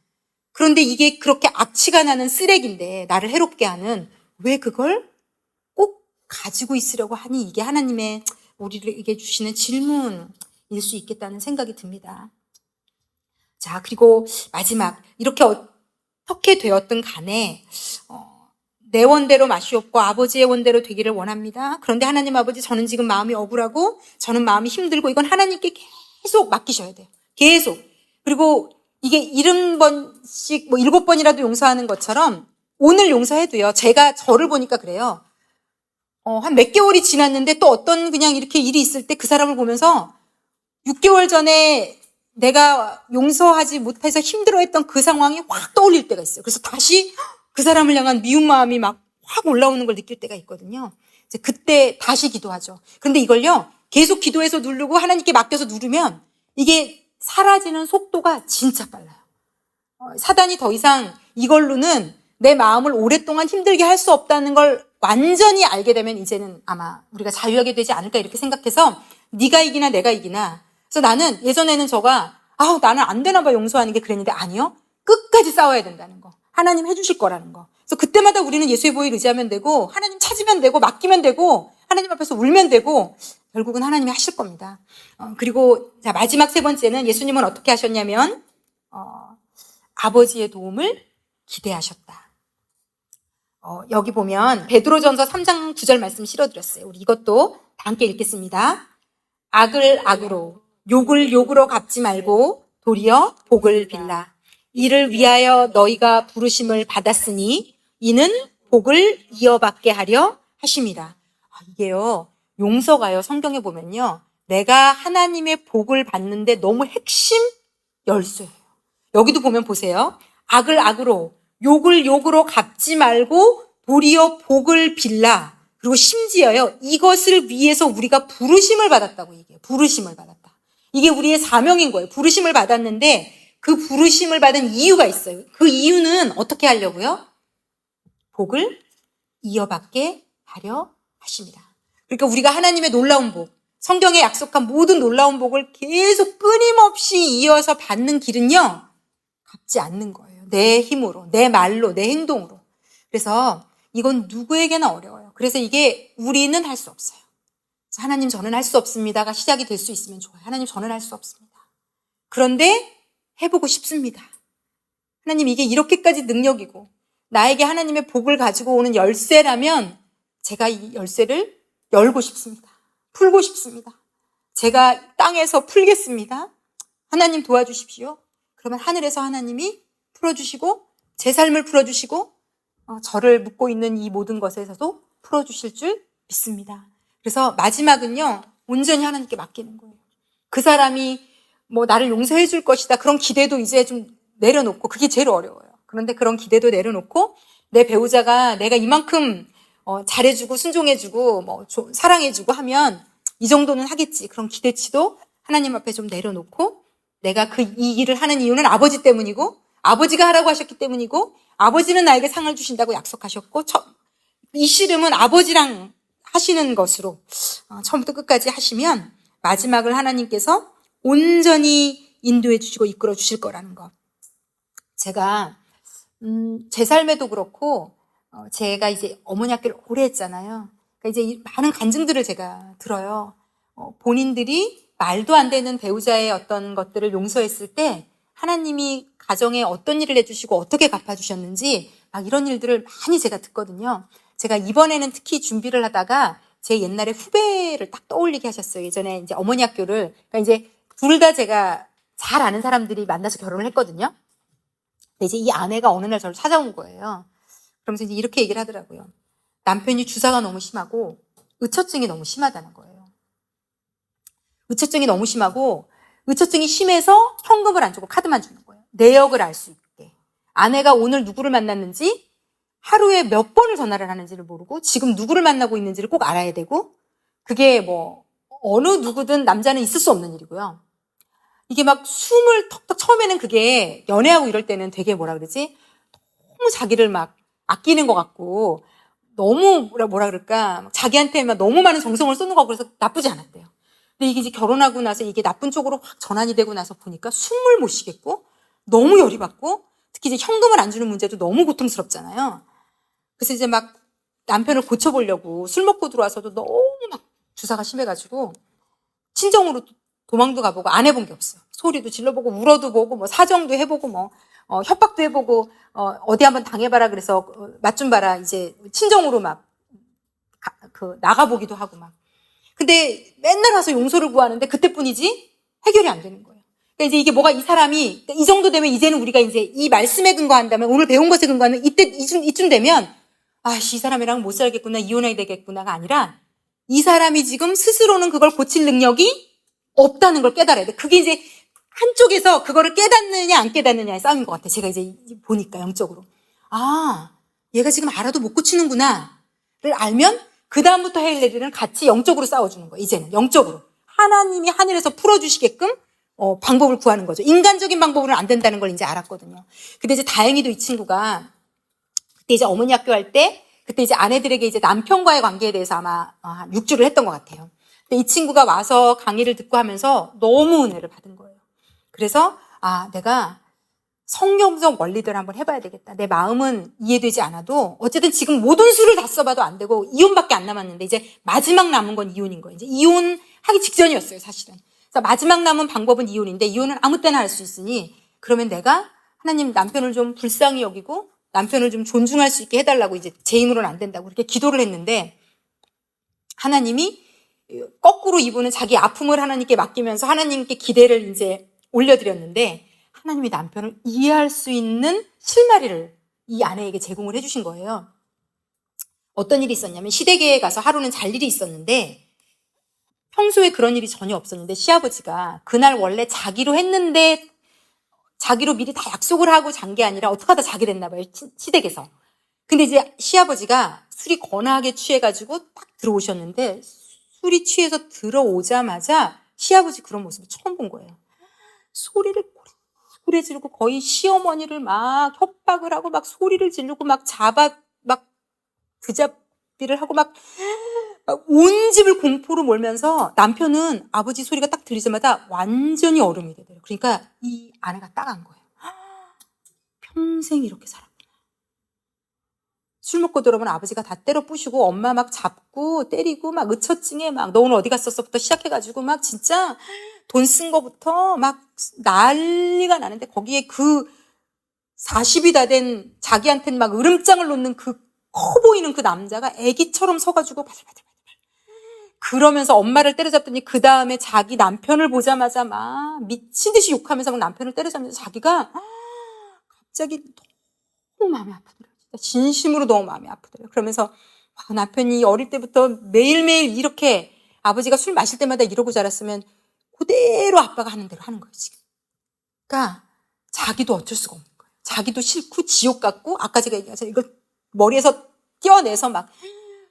그런데 이게 그렇게 악취가 나는 쓰레기인데, 나를 해롭게 하는, 왜 그걸 꼭 가지고 있으려고 하니? 이게 하나님의 우리에게 주시는 질문일 수 있겠다는 생각이 듭니다. 자, 그리고 마지막, 이렇게 어떻게 되었든 간에 내 원대로 마시옵고 아버지의 원대로 되기를 원합니다. 그런데 하나님 아버지, 저는 지금 마음이 억울하고 저는 마음이 힘들고, 이건 하나님께 계속 맡기셔야 돼요. 계속. 그리고 이게 70번씩 7번이라도 용서하는 것처럼 오늘 용서해도요, 제가 저를 보니까 그래요. 한 몇 개월이 지났는데 또 어떤 그냥 이렇게 일이 있을 때 그 사람을 보면서 6개월 전에 내가 용서하지 못해서 힘들어했던 그 상황이 확 떠올릴 때가 있어요. 그래서 다시 그 사람을 향한 미운 마음이 막 확 올라오는 걸 느낄 때가 있거든요. 이제 그때 다시 기도하죠. 그런데 이걸요, 계속 기도해서 누르고 하나님께 맡겨서 누르면 이게 사라지는 속도가 진짜 빨라요. 사단이 더 이상 이걸로는 내 마음을 오랫동안 힘들게 할 수 없다는 걸 완전히 알게 되면 이제는 아마 우리가 자유하게 되지 않을까, 이렇게 생각해서 네가 이기나 내가 이기나. 그래서 나는 예전에는 나는 안 되나 봐 용서하는 게, 그랬는데 아니요. 끝까지 싸워야 된다는 거. 하나님 해주실 거라는 거. 그래서 그때마다 우리는 예수의 보혈 의지하면 되고, 하나님 찾으면 되고, 맡기면 되고, 하나님 앞에서 울면 되고, 결국은 하나님이 하실 겁니다. 그리고 자, 마지막 세 번째는 예수님은 어떻게 하셨냐면 아버지의 도움을 기대하셨다. 여기 보면 베드로전서 3장 9절 말씀 실어드렸어요. 우리 이것도 다 함께 읽겠습니다. 악을 악으로, 욕을 욕으로 갚지 말고 도리어 복을 빌라. 이를 위하여 너희가 부르심을 받았으니 이는 복을 이어받게 하려 하심이라. 이게요, 용서가요, 성경에 보면요, 내가 하나님의 복을 받는데 너무 핵심 열쇠예요. 여기도 보면 보세요. 악을 악으로, 욕을 욕으로 갚지 말고 도리어 복을 빌라. 그리고 심지어요, 이것을 위해서 우리가 부르심을 받았다고 얘기해요. 부르심을 받았다. 이게 우리의 사명인 거예요. 부르심을 받았는데 그 부르심을 받은 이유가 있어요. 그 이유는 어떻게 하려고요? 복을 이어받게 하려 하십니다. 그러니까 우리가 하나님의 놀라운 복, 성경에 약속한 모든 놀라운 복을 계속 끊임없이 이어서 받는 길은요, 갚지 않는 거예요. 내 힘으로, 내 말로, 내 행동으로. 그래서 이건 누구에게나 어려워요. 그래서 이게 우리는 할 수 없어요. 하나님 저는 할 수 없습니다가 시작이 될 수 있으면 좋아요. 하나님 저는 할 수 없습니다. 그런데 해보고 싶습니다. 하나님 이게 이렇게까지 능력이고 나에게 하나님의 복을 가지고 오는 열쇠라면 제가 이 열쇠를 열고 싶습니다. 풀고 싶습니다. 제가 땅에서 풀겠습니다. 하나님 도와주십시오. 그러면 하늘에서 하나님이 풀어주시고 제 삶을 풀어주시고 저를 묶고 있는 이 모든 것에서도 풀어주실 줄 믿습니다. 그래서 마지막은요, 온전히 하나님께 맡기는 거예요. 그 사람이 뭐 나를 용서해 줄 것이다. 그런 기대도 이제 좀 내려놓고, 그게 제일 어려워요. 그런데 그런 기대도 내려놓고 내 배우자가 내가 이만큼 잘해주고 순종해주고 뭐 사랑해주고 하면 이 정도는 하겠지. 그런 기대치도 하나님 앞에 좀 내려놓고 내가 이 일을 하는 이유는 아버지 때문이고 아버지가 하라고 하셨기 때문이고 아버지는 나에게 상을 주신다고 약속하셨고 이 씨름은 아버지랑 하시는 것으로 처음부터 끝까지 하시면 마지막을 하나님께서 온전히 인도해 주시고 이끌어 주실 거라는 것. 제가 제 삶에도 그렇고 제가 이제 어머니 학교를 오래 했잖아요. 그러니까 이제 많은 간증들을 제가 들어요. 본인들이 말도 안 되는 배우자의 어떤 것들을 용서했을 때 하나님이 가정에 어떤 일을 해주시고 어떻게 갚아주셨는지 막 이런 일들을 많이 제가 듣거든요. 제가 이번에는 특히 준비를 하다가 제 옛날에 후배를 딱 떠올리게 하셨어요. 예전에 이제 어머니 학교를, 그러니까 이제 둘 다 제가 잘 아는 사람들이 만나서 결혼을 했거든요. 근데 이제 이 아내가 어느 날 저를 찾아온 거예요. 그러면서 이제 이렇게 얘기를 하더라고요. 남편이 주사가 너무 심하고 의처증이 너무 심하다는 거예요. 의처증이 너무 심하고 의처증이 심해서 현금을 안 주고 카드만 주는 거예요. 내역을 알 수 있게. 아내가 오늘 누구를 만났는지 하루에 몇 번을 전화를 하는지를 모르고 지금 누구를 만나고 있는지를 꼭 알아야 되고 그게 뭐 어느 누구든 남자는 있을 수 없는 일이고요. 이게 막 숨을 턱턱 처음에는 그게 연애하고 이럴 때는 되게 뭐라 그러지? 너무 자기를 막 아끼는 것 같고 너무 뭐라 그럴까? 자기한테 막 너무 많은 정성을 쏟는 거 같고 그래서 나쁘지 않았대요. 근데 이게 이제 결혼하고 나서 이게 나쁜 쪽으로 확 전환이 되고 나서 보니까 숨을 못 쉬겠고 너무 열이 받고 특히 이제 현금을 안 주는 문제도 너무 고통스럽잖아요. 그래서 이제 막 남편을 고쳐보려고 술 먹고 들어와서도 너무 막 주사가 심해가지고 친정으로 도망도 가보고 안 해본 게 없어요. 소리도 질러보고 울어도 보고 뭐 사정도 해보고 뭐 협박도 해보고 어디 한번 당해봐라 그래서 맛 좀 봐라 이제 친정으로 막 나가보기도 하고 막. 근데 맨날 와서 용서를 구하는데 그때뿐이지 해결이 안 되는 거예요. 그러니까 이제 이게 뭐가 이 사람이 이 정도 되면 이제는 우리가 이제 이 말씀에 근거한다면 오늘 배운 것에 근거하면 이쯤 되면 이 사람이랑 못 살겠구나 이혼해야 되겠구나가 아니라 이 사람이 지금 스스로는 그걸 고칠 능력이 없다는 걸 깨달아야 돼. 그게 이제 한쪽에서 그거를 깨닫느냐 안 깨닫느냐의 싸움인 것 같아. 제가 이제 보니까 영적으로. 얘가 지금 알아도 못 고치는구나를 알면 그 다음부터 할 일들은 같이 영적으로 싸워주는 거예요. 이제는 영적으로. 하나님이 하늘에서 풀어주시게끔 방법을 구하는 거죠. 인간적인 방법으로는 안 된다는 걸 이제 알았거든요. 근데 이제 다행히도 이 친구가 그때 이제 어머니 학교 할 때 그때 이제 아내들에게 이제 남편과의 관계에 대해서 아마 6주를 했던 것 같아요. 근데 이 친구가 와서 강의를 듣고 하면서 너무 은혜를 받은 거예요. 그래서 내가 성경적 원리들 한번 해봐야 되겠다. 내 마음은 이해되지 않아도 어쨌든 지금 모든 수를 다 써봐도 안 되고 이혼밖에 안 남았는데 이제 마지막 남은 건 이혼인 거예요. 이제 이혼하기 직전이었어요, 사실은. 그래서 마지막 남은 방법은 이혼인데 이혼은 아무 때나 할 수 있으니 그러면 내가 하나님 남편을 좀 불쌍히 여기고 남편을 좀 존중할 수 있게 해달라고 이제 제 힘으로는 안 된다고 그렇게 기도를 했는데 하나님이 거꾸로 이분은 자기 아픔을 하나님께 맡기면서 하나님께 기대를 이제 올려드렸는데 하나님이 남편을 이해할 수 있는 실마리를 이 아내에게 제공을 해주신 거예요. 어떤 일이 있었냐면 시댁에 가서 하루는 잘 일이 있었는데 평소에 그런 일이 전혀 없었는데 시아버지가 그날 원래 자기로 했는데 자기로 미리 다 약속을 하고 잔 게 아니라 어떻게 하다 자게 됐나 봐요. 시댁에서. 근데 이제 시아버지가 술이 거나하게 취해가지고 딱 들어오셨는데 술이 취해서 들어오자마자 시아버지 그런 모습을 처음 본 거예요. 소리를 고래 지르고 거의 시어머니를 막 협박을 하고 막 소리를 지르고 막 드잡비를 하고 막 온 집을 공포로 몰면서 남편은 아버지 소리가 딱 들리자마자 완전히 얼음이 되더라고요. 그러니까 이 아내가 딱 안 거예요. 평생 이렇게 살았구나. 술 먹고 들어오면 아버지가 다 때려 부시고 엄마 막 잡고 때리고 막 의처증에 막 너 오늘 어디 갔었어부터 시작해가지고 막 진짜 돈 쓴 거부터 막 난리가 나는데 거기에 그 40이 다 된 자기한테는 막 으름장을 놓는 그 커 보이는 그 남자가 애기처럼 서가지고 바들바들 그러면서 엄마를 때려잡더니 그 다음에 자기 남편을 보자마자 막 미친 듯이 욕하면서 막 남편을 때려잡면서 자기가 갑자기 너무 마음이 아프더라고요. 진심으로 너무 마음이 아프더라고요. 그러면서 남편이 어릴 때부터 매일매일 이렇게 아버지가 술 마실 때마다 이러고 자랐으면 그대로 아빠가 하는 대로 하는 거예요, 지금. 그러니까 자기도 어쩔 수가 없는 거예요. 자기도 싫고 지옥 같고 아까 제가 얘기하죠. 이걸 머리에서 떼어내서 막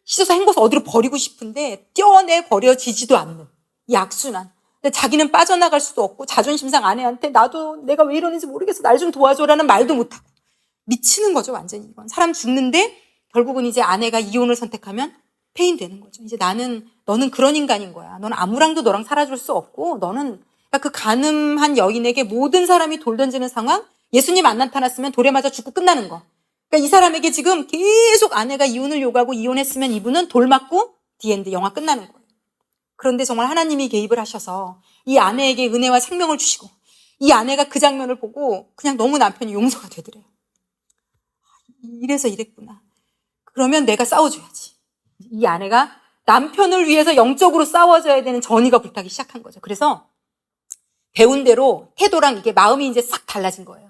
씻어서 헹궈서 어디로 버리고 싶은데 떼어내 버려지지도 않는 이 악순환. 근데 자기는 빠져나갈 수도 없고 자존심상 아내한테 나도 내가 왜 이러는지 모르겠어. 날 좀 도와줘라는 말도 못하고. 미치는 거죠, 완전히 이건. 사람 죽는데 결국은 이제 아내가 이혼을 선택하면 폐인되는 거죠. 이제 너는 그런 인간인 거야. 너는 아무랑도 너랑 살아줄 수 없고 너는 그러니까 그 간음한 여인에게 모든 사람이 돌 던지는 상황, 예수님 안 나타났으면 돌에 맞아 죽고 끝나는 거. 그러니까 이 사람에게 지금 계속 아내가 이혼을 요구하고 이혼했으면 이분은 돌 맞고 디엔드 영화 끝나는 거예요. 그런데 정말 하나님이 개입을 하셔서 이 아내에게 은혜와 생명을 주시고 이 아내가 그 장면을 보고 그냥 너무 남편이 용서가 되더래요. 이래서 이랬구나. 그러면 내가 싸워줘야지. 이 아내가 남편을 위해서 영적으로 싸워줘야 되는 전의가 불타기 시작한 거죠. 그래서 배운 대로 태도랑 이게 마음이 이제 싹 달라진 거예요.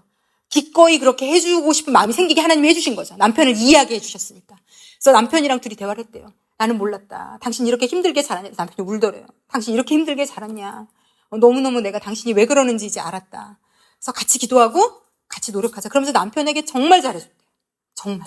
기꺼이 그렇게 해주고 싶은 마음이 생기게 하나님이 해주신 거죠. 남편을 이해하게 해주셨으니까. 그래서 남편이랑 둘이 대화를 했대요. 나는 몰랐다. 당신 이렇게 힘들게 자랐냐. 남편이 울더래요. 당신 이렇게 힘들게 자랐냐. 너무너무 내가 당신이 왜 그러는지 이제 알았다. 그래서 같이 기도하고 같이 노력하자. 그러면서 남편에게 정말 잘해줬대요. 정말.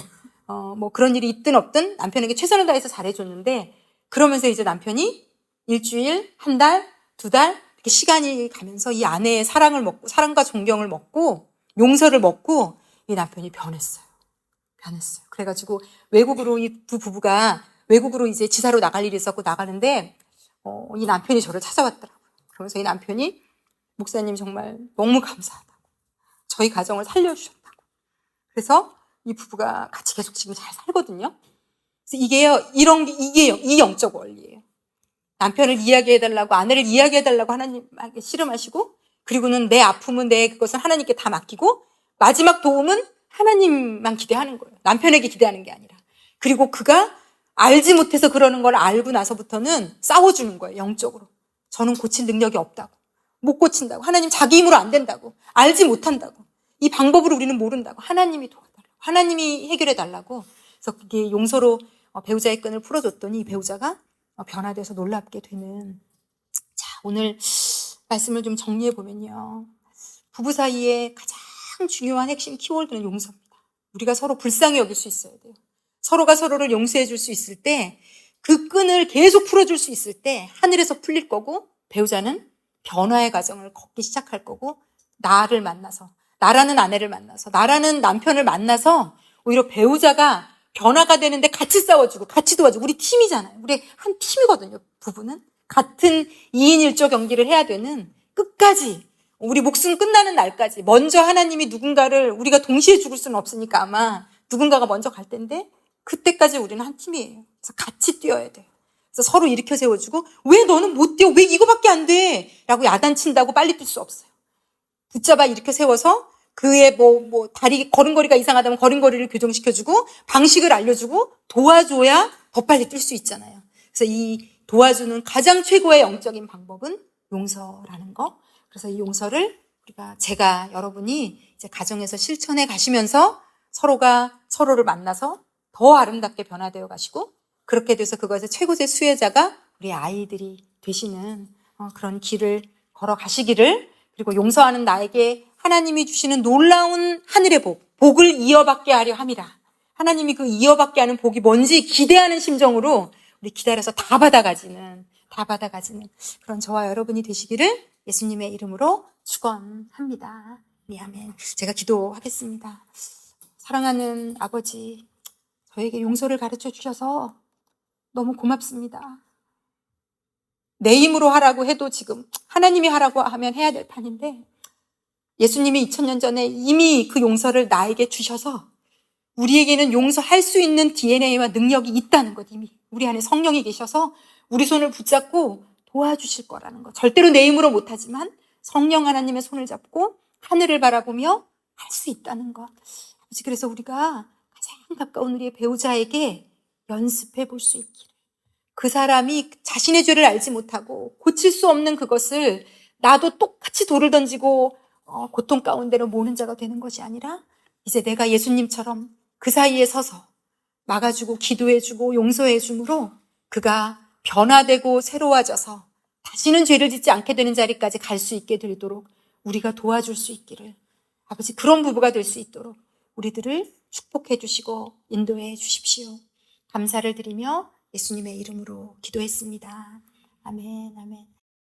뭐 그런 일이 있든 없든 남편에게 최선을 다해서 잘해줬는데 그러면서 이제 남편이 일주일, 한 달, 두 달 이렇게 시간이 가면서 이 아내의 사랑을 먹고 사랑과 존경을 먹고 용서를 먹고 이 남편이 변했어요. 그래가지고 외국으로 이 두 부부가 외국으로 이제 지사로 나갈 일이 있었고 나가는데 이 남편이 저를 찾아왔더라고요. 그러면서 이 남편이 목사님 정말 너무 감사하다고. 저희 가정을 살려주셨다고. 그래서 이 부부가 같이 계속 지금 잘 살거든요. 그래서 이게 이 영적 원리예요. 남편을 이야기해달라고, 아내를 이야기해달라고 하나님에게 씨름하시고, 그리고는 내 아픔은 그것은 하나님께 다 맡기고, 마지막 도움은 하나님만 기대하는 거예요. 남편에게 기대하는 게 아니라. 그리고 그가 알지 못해서 그러는 걸 알고 나서부터는 싸워주는 거예요, 영적으로. 저는 고칠 능력이 없다고. 못 고친다고. 하나님 자기 힘으로 안 된다고. 알지 못한다고. 이 방법을 우리는 모른다고. 하나님이 도와달라고. 하나님이 해결해달라고. 그래서 그게 용서로 배우자의 끈을 풀어줬더니 이 배우자가 변화돼서 놀랍게 되는. 자, 오늘 말씀을 좀 정리해보면요. 부부 사이에 가장 중요한 핵심 키워드는 용서입니다. 우리가 서로 불쌍히 여길 수 있어야 돼요. 서로가 서로를 용서해 줄 수 있을 때, 그 끈을 계속 풀어줄 수 있을 때 하늘에서 풀릴 거고, 배우자는 변화의 과정을 걷기 시작할 거고, 나를 만나서, 나라는 아내를 만나서, 나라는 남편을 만나서 오히려 배우자가 변화가 되는데 같이 싸워주고 같이 도와주고. 우리 팀이잖아요. 우리 한 팀이거든요. 부부는 같은 2인 1조 경기를 해야 되는, 끝까지 우리 목숨 끝나는 날까지 먼저 하나님이 누군가를, 우리가 동시에 죽을 수는 없으니까 아마 누군가가 먼저 갈 텐데 그때까지 우리는 한 팀이에요. 그래서 같이 뛰어야 돼요. 그래서 서로 일으켜 세워주고, 왜 너는 못 뛰어? 왜 이거밖에 안 돼? 라고 야단친다고 빨리 뛸 수 없어요. 붙잡아 일으켜 세워서 그의 다리 걸음걸이가 이상하다면 걸음걸이를 교정시켜주고 방식을 알려주고 도와줘야 더 빨리 뛸 수 있잖아요. 그래서 이 도와주는 가장 최고의 영적인 방법은 용서라는 거. 그래서 이 용서를 제가 여러분이 이제 가정에서 실천해 가시면서 서로가 서로를 만나서 더 아름답게 변화되어 가시고, 그렇게 돼서 그것의 최고의 수혜자가 우리 아이들이 되시는 그런 길을 걸어 가시기를, 그리고 용서하는 나에게 하나님이 주시는 놀라운 하늘의 복을 이어받게 하려 함이라. 하나님이 그 이어받게 하는 복이 뭔지 기대하는 심정으로 우리 기다려서 다 받아가지는 그런 저와 여러분이 되시기를 예수님의 이름으로 축원합니다. 네, 아멘. 제가 기도하겠습니다. 사랑하는 아버지, 저에게 용서를 가르쳐 주셔서 너무 고맙습니다. 내 힘으로 하라고 해도 지금 하나님이 하라고 하면 해야 될 판인데 예수님이 2000년 전에 이미 그 용서를 나에게 주셔서 우리에게는 용서할 수 있는 DNA와 능력이 있다는 것, 이미 우리 안에 성령이 계셔서 우리 손을 붙잡고 도와주실 거라는 것. 절대로 내 힘으로 못하지만 성령 하나님의 손을 잡고 하늘을 바라보며 할 수 있다는 것. 그래서 우리가 가장 가까운 우리의 배우자에게 연습해 볼 수 있기를. 그 사람이 자신의 죄를 알지 못하고 고칠 수 없는 그것을 나도 똑같이 돌을 던지고 고통 가운데로 모는 자가 되는 것이 아니라 이제 내가 예수님처럼 그 사이에 서서 막아주고 기도해주고 용서해줌으로 그가 변화되고 새로워져서 다시는 죄를 짓지 않게 되는 자리까지 갈 수 있게 되도록 우리가 도와줄 수 있기를. 아버지, 그런 부부가 될 수 있도록 우리들을 축복해 주시고 인도해 주십시오. 감사를 드리며 예수님의 이름으로 기도했습니다. 아멘, 아멘.